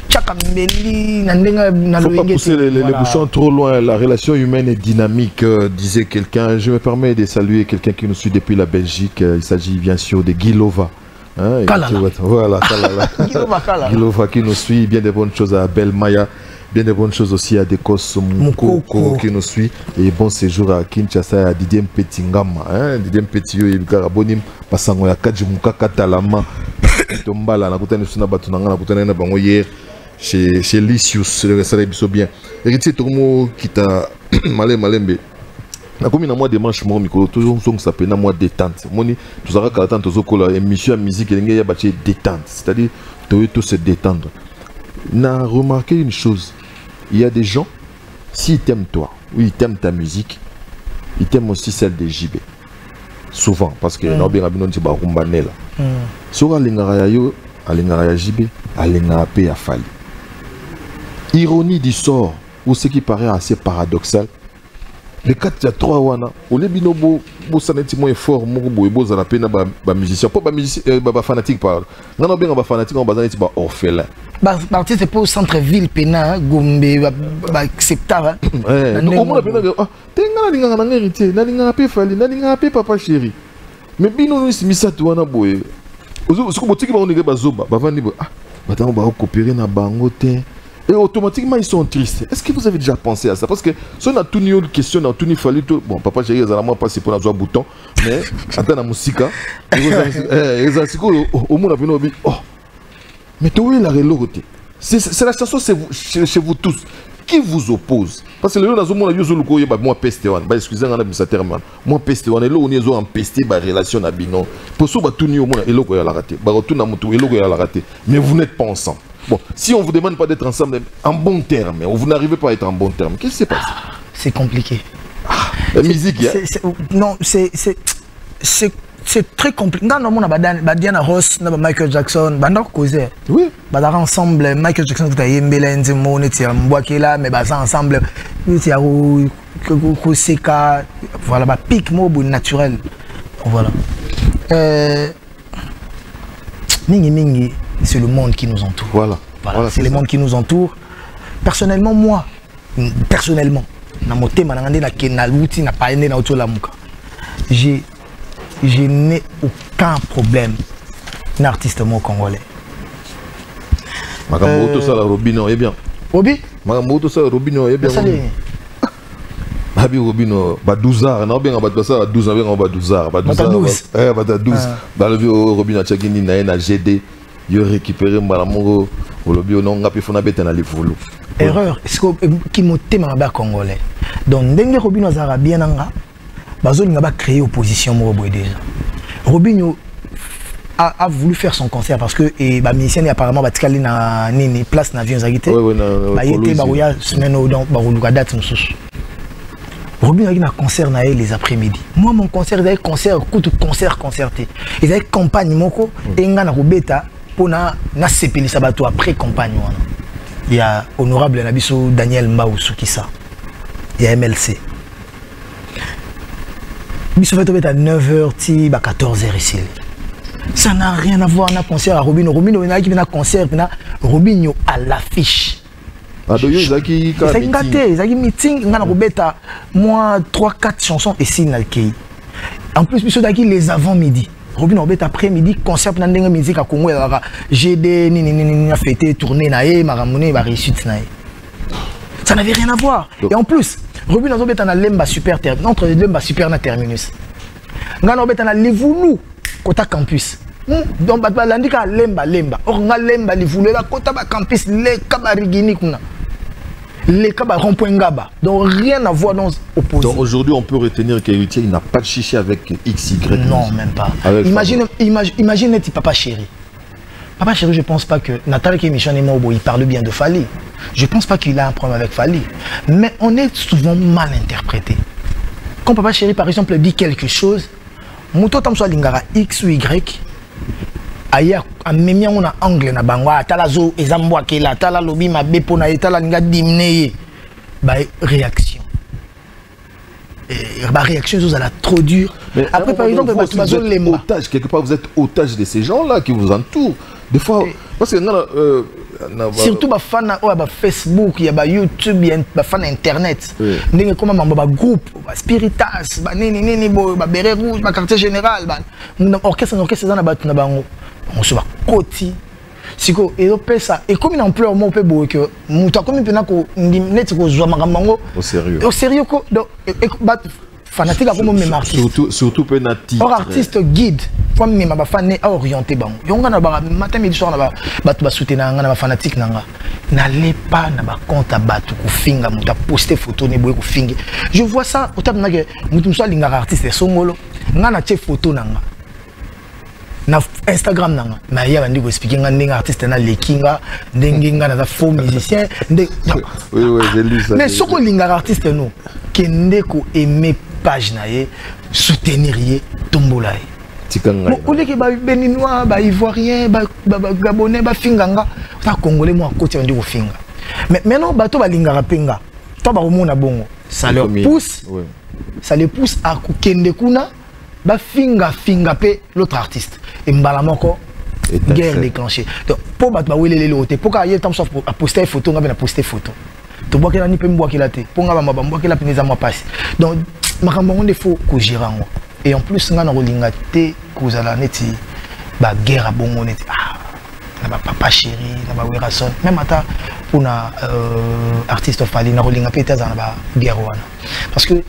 chaka mbeli na ndenga na faut pas pousser les bouchons trop loin, la relation humaine est dynamique, disait quelqu'un. Je me permets de saluer quelqu'un qui nous suit depuis la Belgique, il s'agit bien sûr de Guilova. Hein, voilà, Guilova qui nous suit, bien de bonnes choses à Belmaya, bien de bonnes choses aussi à Dekos Mukoko qui nous suit, et bon séjour à Kinshasa à Didier Petit Ngama, Didier Petit il carabonim passango ya kaji mukaka talama tombala na kutana suna batu na kutana na bango hier chez Lysius le restaurant biso bien héritier tomo kita malembe na komi na mois de manche mo mikolo toujours son ça pena mois détente moni tout ça ka tant tozo kola émission musique ngé ya baché détente c'est-à-dire tout se détendre. Na remarqué une chose, il y a des gens, s'ils t'aiment toi, ou ils t'aiment ta musique, ils t'aiment aussi celle des JB. Souvent, parce que nous avons dit que nous avons sur Alingara JB, Alingara P a fallu. Ironie du sort, ou ce qui paraît assez paradoxal, les 4 il y a 3 wana, au lebino bo sanetimo effort moko boye bo za la pena ba musicien, pas ba musicien ba fanatique par. Non bien ba fanatique on bazana ti ba orphelin. Parti c'est pour centre ville pena gombe ba acceptable. Au moins pena tenga linga na héritier, na linga pe fali, na linga pe papa chéri. Mais bino no simisa tu wana boye. Ozo ko botiki ba onige ba zoba, ba vandi ba batango ba coopérer na bango te. Et automatiquement ils sont tristes. Est-ce que vous avez déjà pensé à ça? Parce que si on a tout une question, on a tout une fallu tout. Bon, papa chéri, ils ont passé pour un bouton, mais attends la musique. Au moins on a vu oh. Mais tu vois la réalité. C'est la chanson chez vous tous. Qui vous oppose? Parce que le dans monde yo zoluko yeba moi peste wan. Ba excusez ngana bisa terme. Moi peste wan elo on ezo empester ba relation na bino. Pour so ba tout ni au monde eloko ya la raté. Ba retourna mutu eloko ya la raté. Mais vous n'êtes pas ensemble. Bon, si on vous demande pas d'être ensemble en bon terme, vous n'arrivez pas à être en bon terme, qu'est-ce qui se passe? C'est compliqué. La musique, non, c'est très compliqué. Dans le monde, Diana Ross, Michael Jackson, causé. Oui. Ensemble, Michael Jackson, tu as Yembele, Nzemo, tu as Mbouakela, mais ensemble, tu as Koseka, voilà, pic mot naturel. Voilà. Mingi. C'est le monde qui nous entoure. Voilà c'est le monde qui nous entoure. Personnellement, moi, j'ai je n'ai aucun problème d'artiste mon congolais. Makambo ça la Robino est bien. Obi? Makambo ça la Robino est bien. Abi Robino ba 12 ans, non bien ba ça 12 ans bien ba 12 ans, ba 12 ans. Eh ba 12. Ba le vieux Robino Tchakini na GD, yo récupérer malamongo, o lobby on ngapi fona beta na livulu. Erreur, est-ce que qui monte ma congolais. Donc ndenge Robino Zara bien nga, bazoli nga ba créer opposition mo boy déjà. Robino a voulu faire son concert parce que bah musicien apparemment ba tikali na nini place na avion zagité. Ba yete ba oya semaine donc ba oluka date msusu. Robin a eu un concert les après-midi. Moi, mon concert, c'est un concert, concerté. Il y a une campagne, et il y a un bêta pour na CP, ça va tout après campagne. Il y a honorable Nabiso Daniel Mbaoussou qui ça. Il y a MLC. Il se fait à 9h, à 14h ici. Ça n'a rien à voir avec un concert à Robin. Robin, il y a un concert, Robin à l'affiche. Ils ont meeting, moi 3-4 chansons et signe en plus, les avant-midi. Robin Orbet après-midi, concert dans la musique à Congo, j'ai des fêté, tourné, maramone, réussite. Ça n'avait rien à voir. Et en plus, Robin Orbet a lemba super terminus, entre lemba super na terminus. Ngana Orbet a levoulou, Kota campus. Donc, lemba. Or, lemba, levoulou, la Kota campus, les kabarigini kuna. Les cas rond-point Gaba. Donc rien à voir dans l'opposé. Donc aujourd'hui on peut retenir qu'Héritier n'a pas de chichi avec XY. Non, même pas. Imagine Papa Chéri. Papa Chéri, je pense pas que Nathalie Kémichon et Mobo, il parle bien de Fali. Je pense pas qu'il a un problème avec Fali. Mais on est souvent mal interprété. Quand Papa Chéri par exemple dit quelque chose, Mouto Tamsoa Lingara X ou Y, aya amemi on a angle na bango atala zo ezambwa ke la tala lobi ma bepo na etala nga dimné ba réaction ba réaction zo la trop dur. Après par exemple ba bazo lemba otage quelque part, vous êtes otage de ces gens là qui vous entourent des fois parce que surtout ba fan ba Facebook, il y a ba YouTube, il y a ba fan internet. Ndenge comme ba groupe, ba Spiritas, ba nini ba beret rouge, ba quartier général, ba orchestre na ba na bango. On se va côté. Si ko et ça et comme une ampleur mon peu beau que muta comme pena ko net ko zo makambango au sérieux ko ba fanatique comme même artiste surtout penati or artiste guide comme même ba fan orienté bango yonga na ba matin midi soir na ba ba soutenir na ba fanatique nanga n'allez pas na ba compte à batu ko finga muta poster photo ne boy ko finga je vois ça au table na que mutu so linga artiste songolo ngana che photo nanga na Instagram nanga na ya bandi ko expliquer nga artiste na lekinga ndenge nga na faux musicien oui j'ai lu ça mais soko linga artiste no kende ko aimer page na ye soutenir ye tombola ye tikanga ko leki ba béninois ba ivoirien ba gabonais ba finganga ta congolais moi côté bandi ko finga mais maintenant bato ba linga rapenga to ba komona bongo ça leur pousse ça les pousse à kende kuna ba finga pe l'autre artiste et mbalamoko guerre déclenchée donc pour battre ba welele loté pour ka yé tam sauf à poster photo nga na poster photo to boka na ni pe mbwa kilate pour nga ba mbwa kila pineza moi passe donc makambo on faut ko girango et en plus nga na rolinga te ko zala neti ba guerre a bongo neti na ba Papa Chéri na ba Werason même ata pour na artiste Fali na rolinga pe teza na ba guerre wana parce que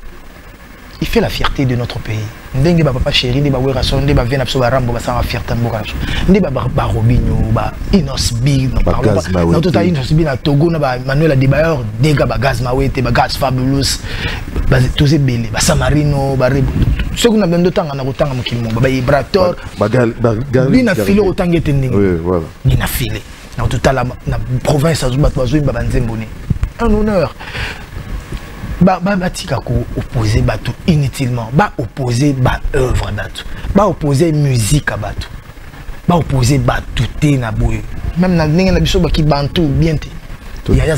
il fait la fierté de notre pays. Ndenge ba Papa Chéri, ndenge ba Werason, ndenge ba Vena Pso ba Rambo ba sa fierté mboka. Ndenge ba Robinho, ba Inos Big, na tota Inos Big na Togo na ba Manuel Adebayor, ndenge ba Gaz Mawete, ba Gaz Fabulous, ba tous belé, ba Samarino, ba Rebo. Ce qu'on a besoin de temps na kotanga mokili mo, ba Ibrator, ba Bina file otangete ndenge. Oui, voilà. Bina file. Na tota la na province azuba bazo ba Nzemboni. Un honneur. Batika ko opposer bateau inutilement, ba opposer ba œuvre d'atu, ba opposer musique à bateau, ba opposer bateau té na boye, même na ndenge na biso ba ki bantu bien té. Ya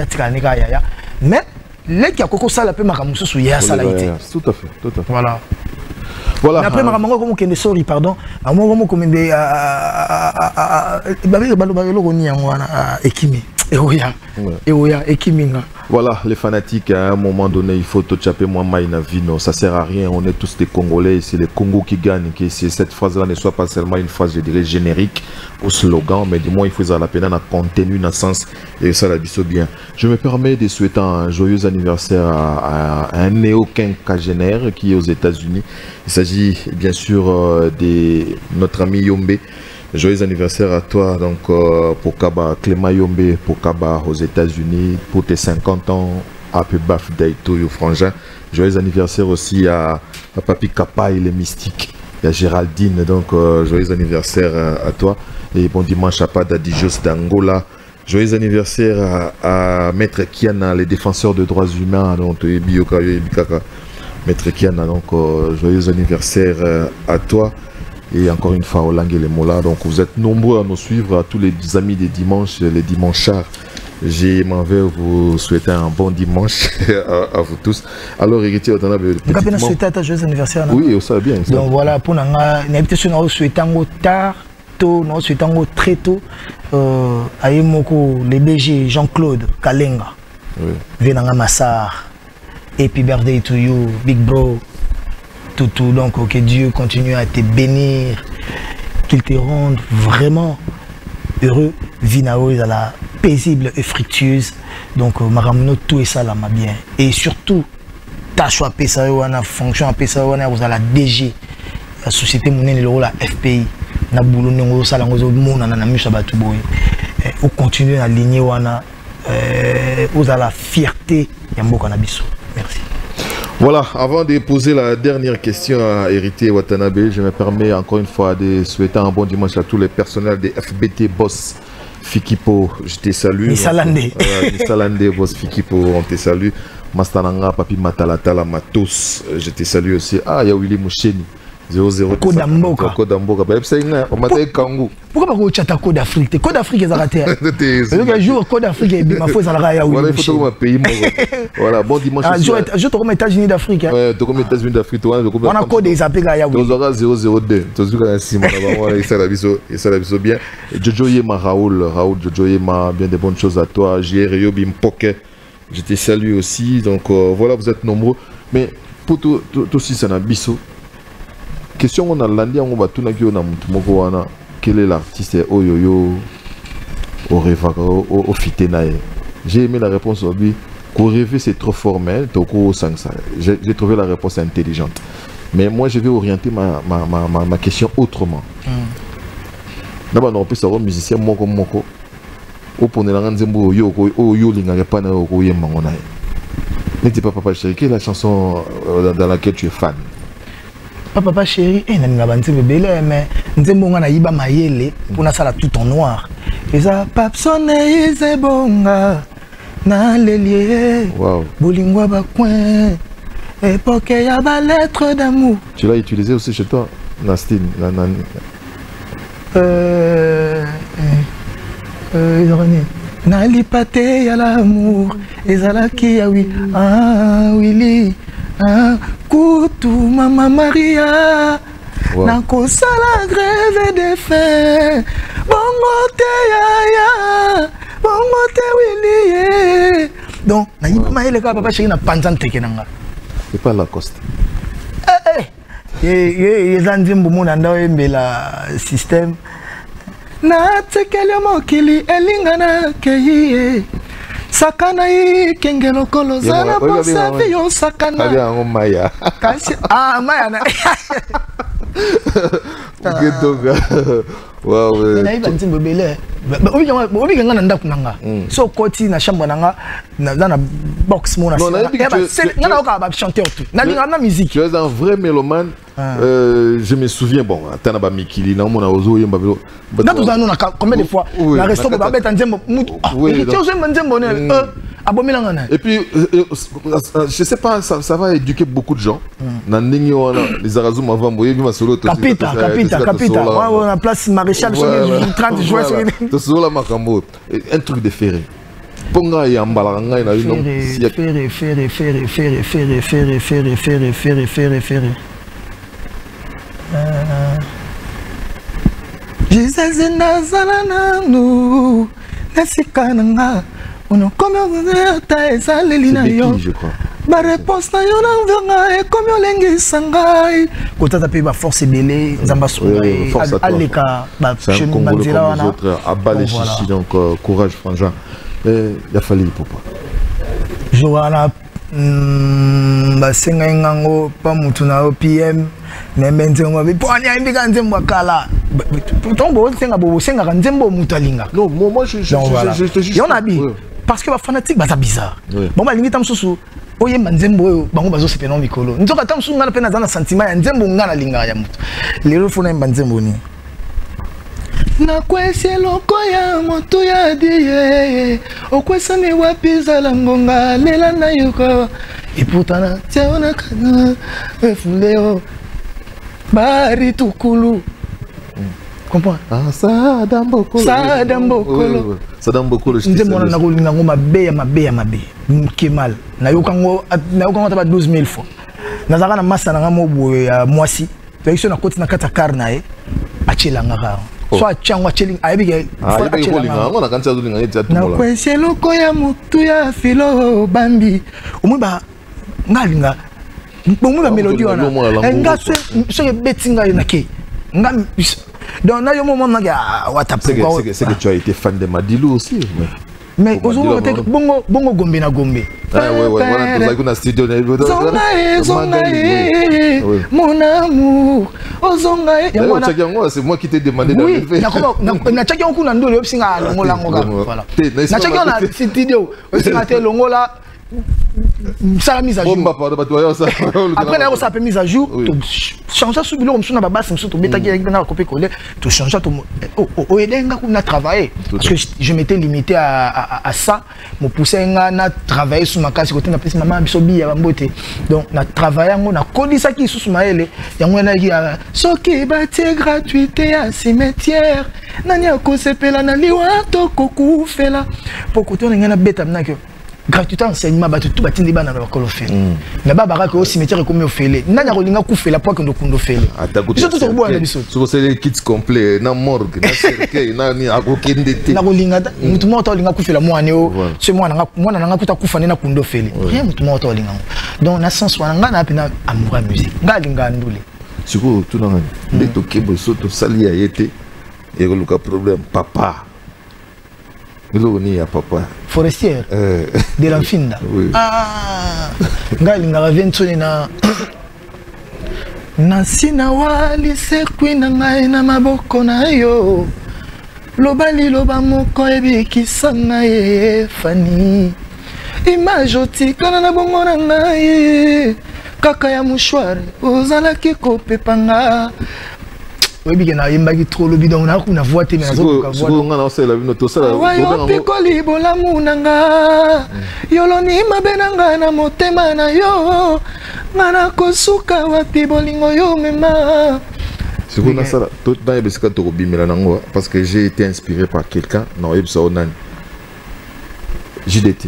tika nika ya. Mais les qui a koko sala pe makamusu ya sala ité. Tout à fait, tout à fait. Voilà. Voilà. Mais après, maman, comment qu'on est sorry, pardon. Moi, comment qu'on est Ekimi. Voilà, les fanatiques, à un moment donné, il faut tout chaper moi maïna vino. Ça sert à rien, on est tous des Congolais, c'est le Congo qui gagne. Que cette phrase-là ne soit pas seulement une phrase, je dirais, générique au slogan, mais du moins, il faut à la peine un contenu, un sens, et ça la biseau bien. Je me permets de souhaiter un joyeux anniversaire à un néo-quinquagénaire qui est aux États-Unis. Il s'agit bien sûr de notre ami Yombe. Joyeux anniversaire à toi, donc pour Kaba, Clément Yombe, pour Kaba aux États-Unis, pour tes 50 ans, Happy Birthday to you, frangin. Joyeux anniversaire aussi à Papi Kappa, il est mystique, et à Géraldine, donc joyeux anniversaire à toi, et bon dimanche à Pada Dijos d'Angola. Joyeux anniversaire à Maître Kiana, les défenseurs de droits humains, donc Maître Kiana, donc joyeux anniversaire à toi. Et encore une fois, Olang et les Mola. Donc vous êtes nombreux à nous suivre, à tous les amis des dimanches, les dimanchards. Je m'en vais vous souhaiter un bon dimanche à vous tous. Alors, Héritier Watanabe, vous avez souhaité ta joyeux anniversaire. Oui, ça va bien. Ça. Donc voilà, pour nous souhaiter tard, tôt, nous souhaitons très tôt. À Yemoko, les BG Jean-Claude Kalenga, Venanga Massar, Happy Birthday to you, Big Bro. Tout, donc que Dieu continue à te bénir, qu'il te rende vraiment heureux, Vinao est à la paisible et fructueuse, donc Maramno tout et ça là m'a bien, et surtout tâche à PSA wana fonction à PSA wana vous à la DG, la société monnaie le la FPI, na boulot n'engo ça la ngozo mona na misha batu boy, on continue à ligner wana, vous à la fierté yamboka na biso. Merci. Voilà, avant de poser la dernière question à Héritier Watanabe, je me permets encore une fois de souhaiter un bon dimanche à tous les personnels des FBT Boss Fikipo. Je te salue. Nisalande Boss Fikipo, on te salue. Mastananga, Papi Matalatala Matos, je te salue aussi. Ah, il y a Willy Moucheni. 00 Kodamboka. Pourquoi pas chata Code d'Afrique? Code d'Afrique est arrêté. Le jour Code d'Afrique est bien, ma foi, ça l'a voilà, il faut pays. Voilà, bon dimanche. Je te remets États-Unis d'Afrique. Ouais, tu remets États-Unis d'Afrique. On a code des appels à Yahoo. Tu auras 002. Tu auras 6 mois. Et ça la biso bien. Jojo Yema Raoul, Jojo Yema, bien de bonnes choses à toi. J.R. Bimpoke, je te salue aussi. Donc voilà, vous êtes nombreux. Mais pour tout aussi, ça n'a biso. Question on a landé on va tout na quel est l'artiste oyoyo au rêve au fitenae. J'ai aimé la réponse au but. Qu'au rêver c'est trop formel, j'ai trouvé la réponse intelligente. Mais moi je vais orienter ma question autrement. D'abord on peut savoir musicien moko au pone la nzembo yo linga pas na ko yemba ngona. N'était pas Papa Chéri, quelle est la chanson dans laquelle tu es fan? Papa Chéri, na ngabanze bebele mais nzembo nga na yiba mayele pour na sala tout en noir. Et ça papsone izebonga na lelie. Wow. Bolingwa ba coin. Époque ya ba lettre d'amour. Tu l'as utilisé aussi chez toi, Nastine, Nali pate ya l'amour, ezalaki ya oui, ah Willy. Koutou Mama Maria, Nako sala grève de faim, bongote yaya, bongote Willy. Donc, na yiba maele ka Papa Chéri na panzan teke nanga. C'est pas Lacoste. Yezanzimbu muna ndao embela système. Na tekele mokili elingana keye. Sakana yi kengelo kolo zana bosa vion sakana. Allez en Maya. Ah Maya na. Wow. Na iba ntimbo bele. Obi ngana ndaku nanga. So koti na chambre nanga na box mona. Non, ngana oka ba chanteur tout. Na linga na musique. Tu es un vrai mélomane. Je me souviens bon, Tanaba Mikili na mona ozo yemba belo. Na tout ça nous na combien de fois na resto ba beta nzembo. Oui, tu os nzembo ne et puis, je sais pas, ça va éduquer beaucoup de gens. Les Arazoum avant, vous voyez, solo. Capita. On a place Maréchal sur 30 juin. Un truc de ferré. Ponga et Ambalaranga, il a eu nzaze nazala nanu nasika nanga ono komyo ta ezaleli na yo ba réponse na yo na venga e komyo lengi sangai kotata pe ba force belé nzamba soye aleka ba chemin banzela wana abale chichi donc courage frangin ya fali papa Joana basenga ngango pa mutu na PM mais nzembo biponi aimbika nzembo kala tombo senga bo senga nzembo mutalinga non moi je te juge on a bi parce que ba fanatique ba bizarre bon ba lingi tamsusu oye nzembo bango bazo sepena mikolo nzoka tamsusu ngana pena zana sentiment ya nzembo ngana linga ya mutu lero fona nzembo ni na kwese loko ya moto ya diye okwesa mi wapi zala ngonga lela na yuko iputana tiaona kana efuleo bari tukulu comprends sadambo kolo nzembo na kolinga ngoma mabe kemal na yukango taba 12000 fois nazaka na masa na ngamo boye ya mwasi pekiso na koti na kata karna achelanga ka soit changwa cheling ayebike na kwese loko ya mutu ya filo bambi umuba ngalinga umuba melody wana nga so betinga nake nga donc na yo moment na wata pourquoi c'est que tu as été fan de Madilu aussi mais ozo bongo gombe na gombe ouais voilà dans la studio zongae mon amour ozongae c'est moi qui t'ai demandé d'arriver na chaki on kuna ndolo opsinga longola ngola voilà na chaki on a studio opsinga te longola ça la mise à jour après là on s'appelle mise à jour changer sous biloko msuna ba basse msuna to betaki na copier coller to changer to elenga kuna travailler parce que je m'étais limité à ça me pousser na travailler sur ma case côté na place maman bisobi ya mbote donc na travailler ngo na kodisa ki sous maele yango na ki soki batie gratuité à cimetière nani akosepela na liwa to kokufela pokoto na ngana beta na que gratuité enseignement ba tout batindi bana na bakolo fele mais ba baraka au cimetière comme au fele nanya kolinga kufela po kendo kundo fele biso tout obo na biso so c'est les kits complets na morgue na cercueil na ni akokende te na kolinga mutu moto olinga kufela mwana o ce mwana nanga kuta kufa na kundo fele rien mutu moto olinga donc na sens wana nga na pena amour musique nga linga ndule siko tout na nde to kebo so to sali ya yete et le problème papa à papa forestière de l'Infinda ngali nga ventoni na sina wali sekwi na ngai na maboko na yo lobali loba moko ebikisa ngai fani image otikana na bongo na ngai kaka ya mouchoir ozalaki kopepanga oui bien na yembaki trop le bidon na voix te mais nazoka voix nga na sala bino to sala wa pikoli bolamu nanga yoloni mabenanga na motema na yo ngana kosuka wapi bolingo yo mema c'est qu'on a ça tout dans les cas to bimela nango parce que j'ai été inspiré par quelqu'un non yebsa onan JDT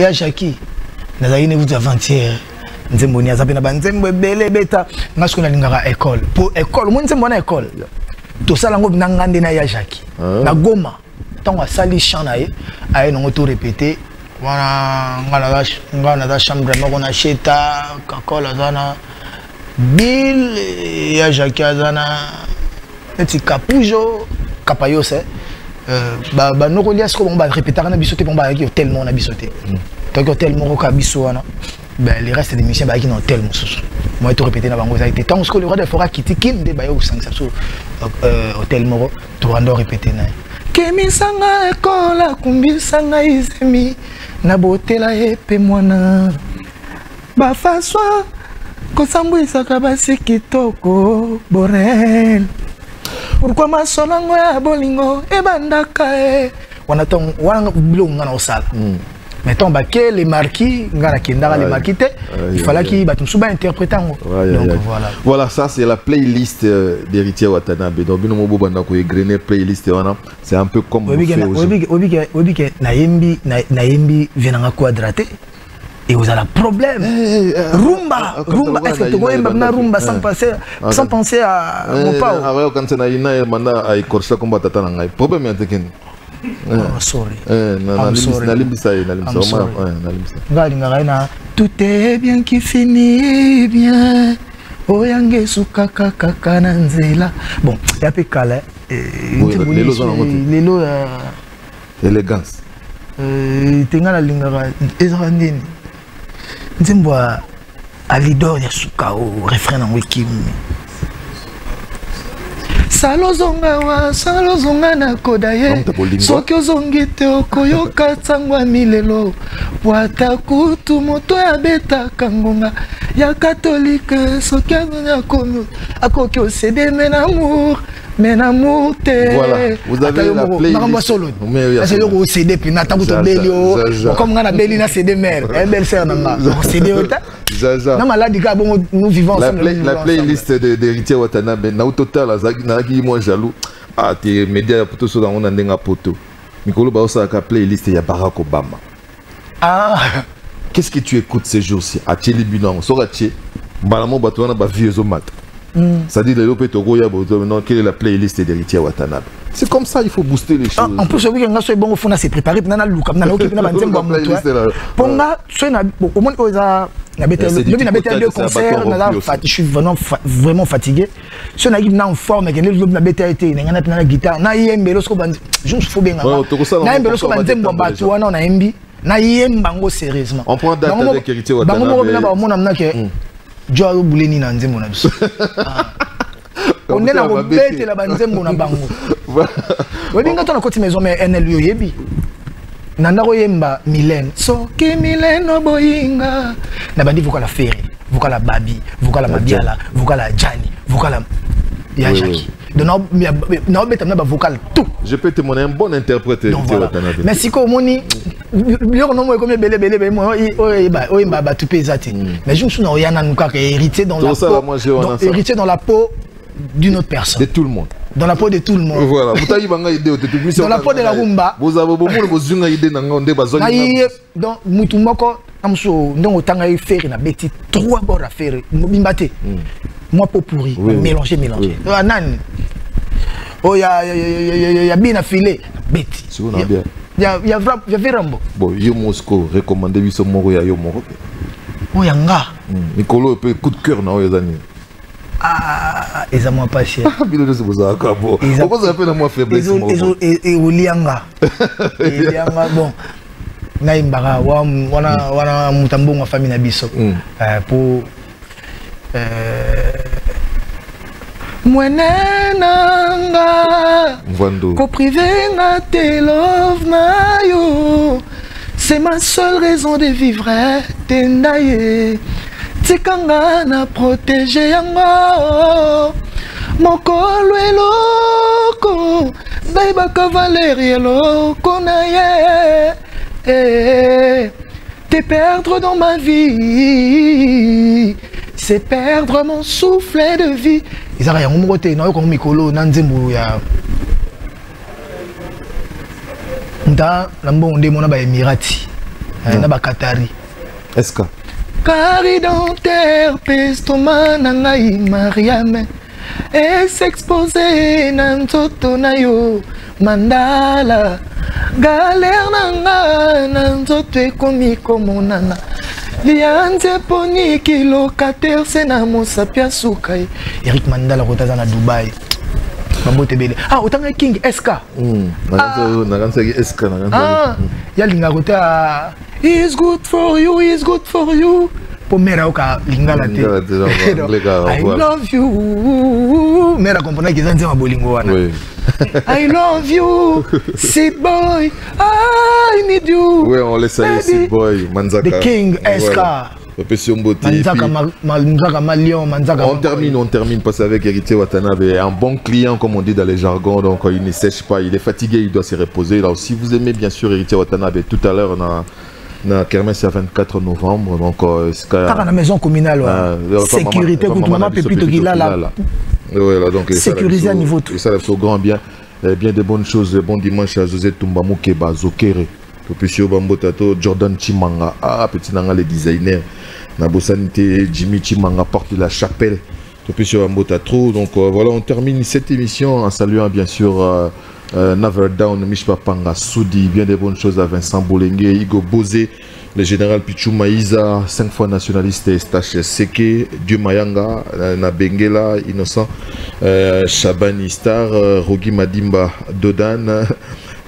ya Jackie nazali ne vous avant-hier nzembo ni azapena banzembo bele beta ngasko na lingaka école pour école mo nzembo na école to sala ngo ngande na ya Jackie na Goma tango asali chant na ye aye no to répéter wana ngana da chambre moko na cheta kakola zana Bill ya Jackie azana petit capujo capayose ba no ko liasko bon ba répéter na bisoté bon ba ki tellement na bisoté donc tellement ka biso wana ben les restes des musiciens bah qui n'ont tellement sous moi tout répété dans bango ça a été tant que le roi de fora qui tikin de bayo 5 ça sur hôtel moro tout rando répété na kemi sanga école kumbi sanga izemi na botela epe mwana ba faswa ko sambwisa ka basi kitoko borel pourquoi ma solango ya bolingo e bandaka wana tong wana bilongo ngana osala mettons que les marquis les marquis il fallait qu'ils battent interpréter donc voilà voilà ça c'est la playlist d'Héritier Watanabe donc bino mobo banda ko égrener playlist wana c'est un peu comme obi que naembi venanga quadraté et vous avez un problème. Rumba, rumba. Est-ce que tu vois une rumba sans penser à mon pao? Ah ouais, quand c'est naïna, manda à écorcher combat tatana. Problème est que. Sorry. Tout est bien qui finit bien. Oyange sukaka kaka nanzela. Bon, il y a peu calé. Lelo élégance. Tenga la lingara ezrandini. Nzembo alidor ya sukao refrain en wiki. Salozonga na kodaye soki ozongi te okoyoka tsangwa milelo bwata kutu moto abetaka ngonga ya katolike soki akoki osede men amour te. Voilà, vous avez la playlist. C'est le CD puis n'attends que beli comme on a beli na CD mère belle sœur nanga CD ota na maladi ka bon nous vivons ensemble. La playlist d'Héritier Watanabe na au total azaki moi jaloux ah tes médias poto so dans on ndenga poto mikolo ba osa ka playlist ya Barack Obama. Ah, qu'est-ce que tu écoutes ces jours-ci à Thierry Binon soratie balamo bato na ba vieux mat. Ça dit le Togo ya non quelle est la playlist d'Héritier Watanabe. C'est comme ça il faut booster les choses. En plus oui nga so bon fona se préparer nana luka nana okipi na banzembo moto. Ponga so na au moins oza na bete deux concerts na je suis vraiment fatigué. So na na en forme que les na bete été na guitare na yembelo sko band je faut bien na yembelo sko banzembo bato wana na yembi na yembango sérieusement. On prend date avec Héritier Watanabe. Bango mo na ba mona na ke Joao Bouleni na nzembo na biso. On est na bete la banzembo na bango. Webinga tona koti maison mais NL yo yebi. Nanda koyemba Mylène. Soki Mylène oboyinga. Na bandi voka la Ferry, voka la Babi, voka la Mabiala, voka la Gianni, voka la Yajaki. Donc na beta na ba vocal tout. Je peux témoigner un bon interprète. Mais si ko moni yo no mo comme belé moi oyemba ba tout pesati. Mais je suis na oyana nuka héritier dans la peau. Héritier dans la peau d'une autre personne. De tout le monde. Dans la peau de tout le monde. Voilà. Dans la peau de la rumba. Vous avez beaucoup idée dans donc mutumoko amso ndongo tanga faire na beti trois bords à faire bimbate. Moi pot pourri, mélanger. Nani. Oh ya bien affilé beti. Ya Rambo. Bon, yo Mosco recommandé biso moko ya yo moko. Oh yanga. Nicolo peut coup de cœur na oyazani. Ah, ils ont moins pas cher. Bilo de ça ka bo. Pourquoi ça appelle moi faiblesse moko. Et Olianga. Olianga bon. Na imbara wana mutambo wa famille na biso. Pour mwenenanga ko privé na te love na yo. C'est ma seule raison de vivre tendaye. Tikanga na protéger yango mokolo eloko naibaka Valérie eloko na ye te perdre dans ma vie c'est perdre mon souffle de vie izaka yango moko te nayo kongo mikolo na nzembo ya nda na mbongo nde mona ba Emirati na ba Qatari est-ce que Cari dentaire, pestoma nangai Mariam et s'exposer nanzoto na yo mandala galère nanga nanzoto ekomi komonana lianze poni ki locataire sena mosapia sukai Eric Mandala kotaza na Dubai Mabote bele ah otanga King SK nakanza SK ah ya linga kota is good for you pour mera oka lingala te I love you mera comprendre que zanze mabolingo wana I love you Seed Boy I need you ouais on laisse aller Seed Boy Manzaka the King SK on termine parce qu'avec Héritier Watanabe un bon client comme on dit dans les jargons donc il ne sèche pas il est fatigué il doit se reposer là si vous aimez bien sûr Héritier Watanabe tout à l'heure on a na kermesse le 24 novembre donc à la maison communale sécurité pour maman Pépito qui là voilà donc sécurisé à niveau tout ça c'est au grand bien bien de bonnes choses bon dimanche à José Toumba Moukeba Zokere Topesio Bambotato, Jordan Chimanga, petit nanga les designers. Nabosanité, Jimmy Chimanga porte la chapelle. Topesio Bambotato. Donc voilà, on termine cette émission en saluant bien sûr Never Down, Mishpa Panga, Soudi, bien des bonnes choses à Vincent Bolengue, Igo Bozé, le général Pichou Maïza, 5 fois nationaliste, Estache Seke, Dieu Mayanga, Nabengela, Innocent, Shabani Star, Rogi Madimba, Dodan,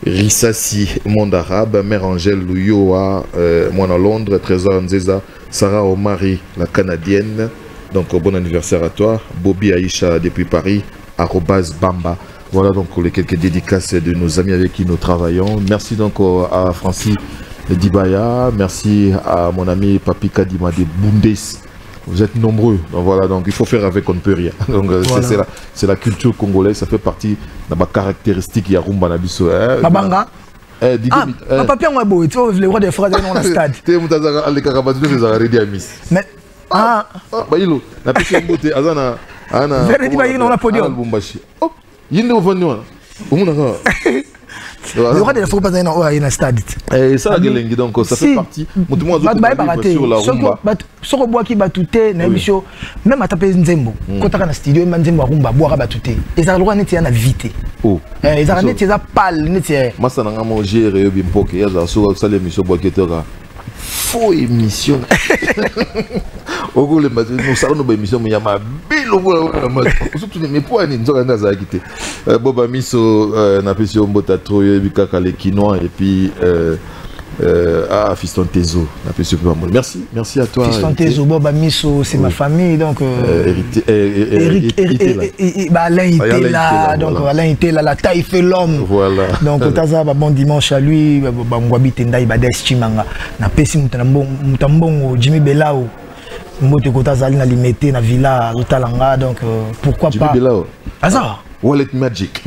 Rissassi, Monde Arabe, Mère Angèle Louyoa, Moine à Londres, Trésor Nzeza, Sarah Omari, la Canadienne. Donc bon anniversaire à toi, Bobby Aïcha depuis Paris, @Bamba. Voilà donc les quelques dédicaces de nos amis avec qui nous travaillons. Merci donc à Francis Dibaya, merci à mon ami Papi Kadima de Bundes. Vous êtes nombreux, donc voilà, donc il faut faire avec, on ne peut rien. Donc voilà. C'est la culture congolaise, ça fait partie de ma caractéristique. Il y a Rumba Nabiso. Babanga. Papi on est beau, tu vois les rois des phrases dans le stade. Tu es mutazaga les carabazous des arrêtés à Miss. Mais bah il n'a pas pu beauté azana ana. Verdi ba yino na podium. Oh, yinde au fond au monde le roi de la faut pas dans un stade. Et ça gelengi donc ça fait partie. Mutumo sur la rumba. Soko bois qui batute na biso même atape nzembo. Kota kana studio nzembo rumba boira batute. Et ça le roi neti na vite. Oh. Et ça neti za pal neti. Masa na ngamo gérer bimpoke ya za so ça l'émission bois qui tera. Faux émission. Au goût les matins nous savons nos émissions mais y a ma belle surtout mes points ni nzoka ndaza quitté. Boba miso na pesio mbota tro bikaka les quinoa et puis Fiston Tezo na pesio peu amol. Merci à toi. Fiston Tezo Boba miso c'est ma famille donc Eric bah Alain était là donc Alain était là la taille fait l'homme. Voilà. Donc taza ba bon dimanche à lui ba ngwabi tendai ba Chimanga na pesi mutambongo Jimmy Belao. Mbote kota zali na limité na villa Rutalanga donc pourquoi pas hasard Wallet Magic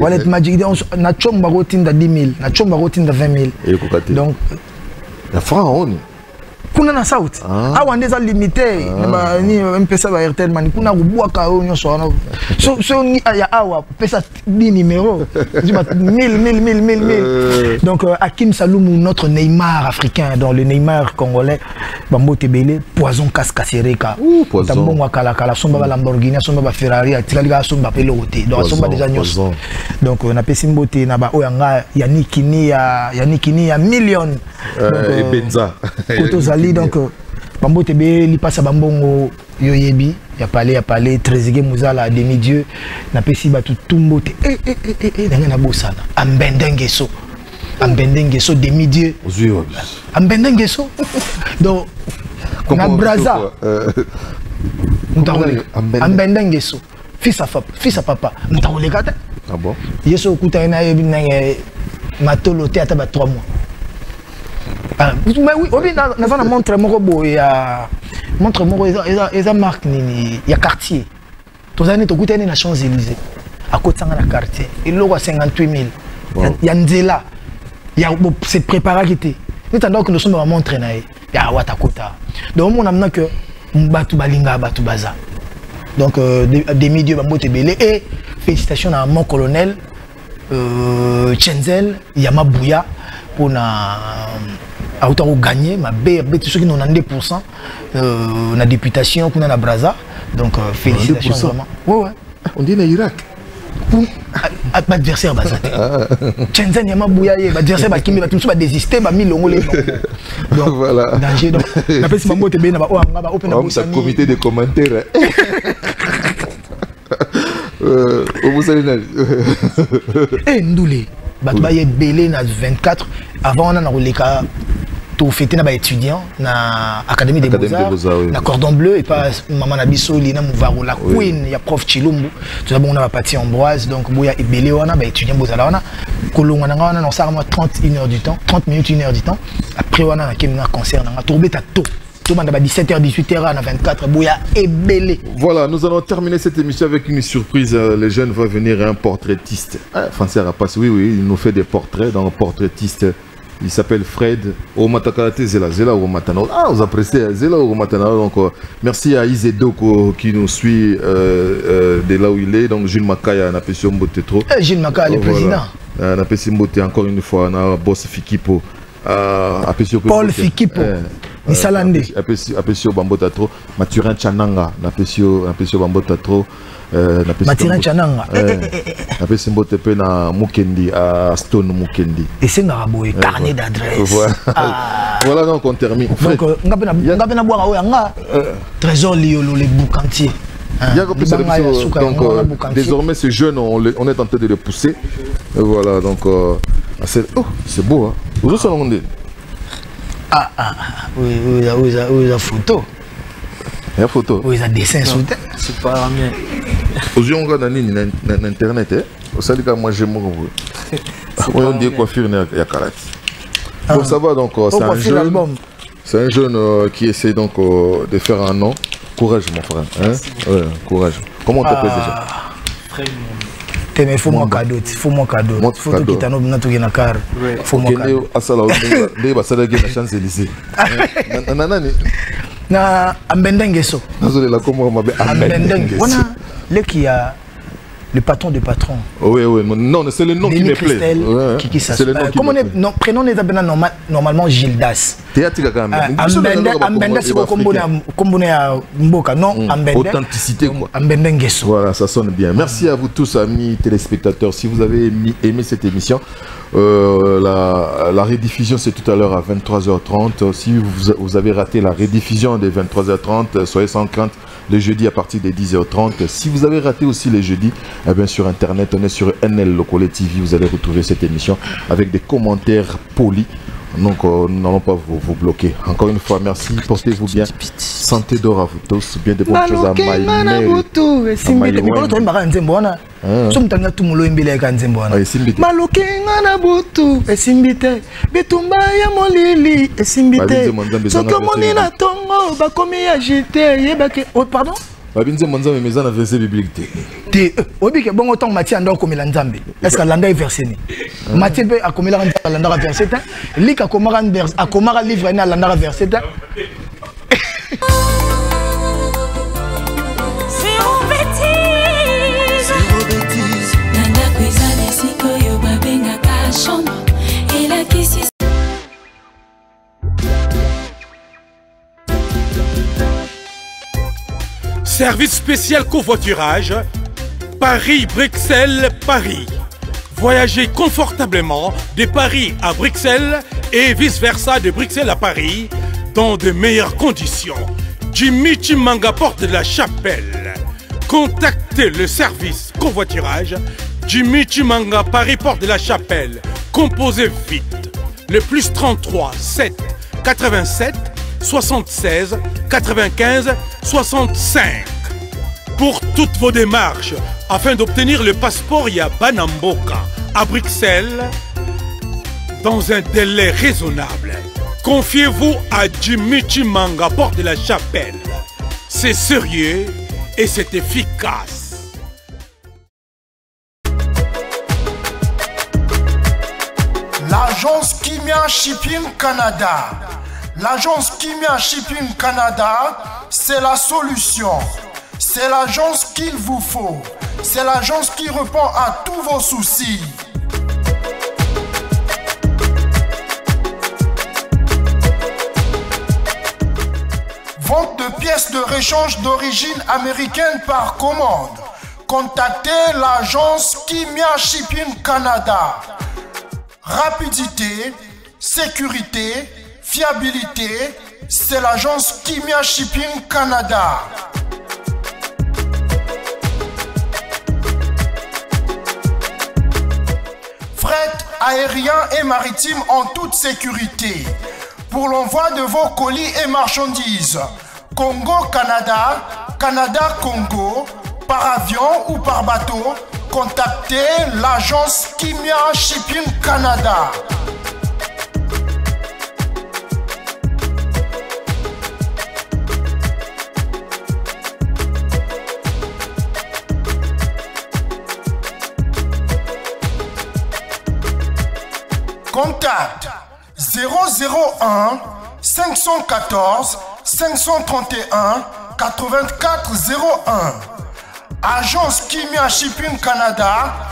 Wallet Magic na chomba rotinda 10 000 na chomba rotinda 20 000 donc la franc kuna na south awa ndeza limité ni mpesa ba Airtel man kuna kubuaka onyo so ni ya awa pesa 10 numéros 1000 donc Hakim Saloumou notre Neymar africain dans le Neymar congolais Bambo Tebele poison Kaskasereka tambongo akala kala somba ba Lamborghini somba ba Ferrari atilali ga somba pele ote donc somba déjà nyos donc na pesi mbote na ba oyanga Yanikini ya million et Benza donc Bambo Tebe li passe bambongo yoyebi ya palais Trezeguet Muzala demi-dieu na pesi batu tumbote na bosana ambendengeso demi-dieu ambendengeso donc na braza ambendengeso fils à papa mutakoleka te ah bon yeso kuta na yebi na matolo te ata ba 3 mois. Mais oui, on a montre moko ya montre moko eza marque nini ya quartier. Tozani to kutani na Champs-Élysées. À côté de la quartier, il logo 58 000. Ya nzela. Ya c'est préparé qui nous attendons que nous sommes à montrer na ya watakota. Donc on amena que mbatu balinga batu baza. Donc demi-dieu Bambo Tebele et félicitations à mon colonel Chenzel Yamabouya pour a autant gagné ma bête ceux qui n'ont 2% la députation qu'on a la Braza donc félicitations vraiment ouais on dit l'Irak adversaire bazate Chenzen Yamabouya adversaire ba kimi ba tout ba désister ba 1000 longo les donc voilà danger donc la pesi Bambo Tebe na ba open na comité de commentaires au Moussalinal Ndoulé Batbaye belé na 24 avant on a roleka tout fêté na ba étudiant na académie des beaux-arts na cordon bleu et pas maman na biso lina muvaro la queen ya prof Chilumbu tout ça bon on a parti Ambroise donc boya belé on a ba étudiant bozala on a kolonga na on a ça 31 heures du temps 30 minutes 1 heure du temps après on a na kemina concert na tourber ta to 17h, 18h, à 24, Bouya et Belé. Voilà, nous allons terminer cette émission avec une surprise. Les jeunes vont venir un portraitiste. Français Rapace, oui, il nous fait des portraits dans un portraitiste. Il s'appelle Fred Omatakate Zela Omatana. Ah, vous appréciez Zela Omatana. Donc, merci à Izedoko qui nous suit de là où il est. Donc, Jules Makaya, on a Pession Botetro. Jules Makaya, le président. napesi mbote encore une fois na boss Fikipo Paul Fikipo Misalande apesi bambota trop Mathurin Chananga napesi bambota trop Mathurin Chananga napesi mbote pe na Mukendi à Stone Mukendi et c'est ngaraboy carnet d'adresse voilà donc on termine donc ngapena boire oya trésor liolo les boucantiers. Donc désormais ces jeunes on est en train de les pousser. Voilà donc c'est beau hein. Vous aussi on dit. Oui la photo. La photo. Oui la dessin sous terre. C'est pas bien. Aujourd'hui on regarde dans internet hein. Au salika moi j'aime beaucoup. On dit coiffure ya karate. Bon ça va donc c'est un jeune qui essaie donc de faire un nom. Courage mon frère, hein? Ouais, courage. Comment on t'appelle déjà? Il faut mon cadeau, il faut mon cadeau. Il faut que tu aies un cadeau. Il faut mon cadeau. Na Ambendengeso. Le patron de patron. Oui, non, c'est le nom qui me plaît. C'est le nom qui me plaît. Comment prénom n'est pas normalement Gildas. Ambendengeso, c'est comme Mboka. Non, authenticité. Ambendengeso. Voilà, ça sonne bien. Merci à vous tous, amis téléspectateurs. Si vous avez aimé cette émission, la rediffusion c'est tout à l'heure à 23h30. Si vous avez raté la rediffusion des 23h30, soyez sans crainte. Le jeudi à partir des 10h30. Si vous avez raté aussi les jeudis, eh bien sur internet, on est sur NL Lokole TV. Vous allez retrouver cette émission avec des commentaires polis. Donc nous n'allons pas vous bloquer. Encore une fois, merci. Portez-vous bien. Santé d'or à vous tous. Bien de bonnes choses à Pardon? Babinze Manzambe mais en verset biblique. Obi ke bon autant Matthieu ando komela nzambe. Est-ce que landa est versé ni? Matthieu be a komela landa verset ta. Lik a komara verset a komara livre na landa verset ta. Service spécial covoiturage, Paris-Bruxelles-Paris. Voyagez confortablement de Paris à Bruxelles et vice-versa de Bruxelles à Paris dans de meilleures conditions. Jimmy Chimanga, porte de la Chapelle. Contactez le service covoiturage Jimmy Chimanga, Paris, porte de la Chapelle. Composez vite. Le plus 33 7 87 76 95 65. Pour toutes vos démarches, afin d'obtenir le passeport Yabanamboka à Bruxelles, dans un délai raisonnable, confiez-vous à Jimmy Chimanga, porte de la Chapelle. C'est sérieux et c'est efficace. L'agence Kimia Shipping Canada. L'agence Kimia Shipping Canada, c'est la solution. C'est l'agence qu'il vous faut. C'est l'agence qui répond à tous vos soucis. Vente de pièces de rechange d'origine américaine par commande. Contactez l'agence Kimia Shipping Canada. Rapidité, sécurité, fiabilité, c'est l'agence Kimia Shipping Canada. Fret aérien et maritime en toute sécurité. Pour l'envoi de vos colis et marchandises, Congo-Canada, Canada-Congo, par avion ou par bateau, contactez l'agence Kimia Shipping Canada. Contact 001 514 531 8401. Agence Kimia Shipping Canada.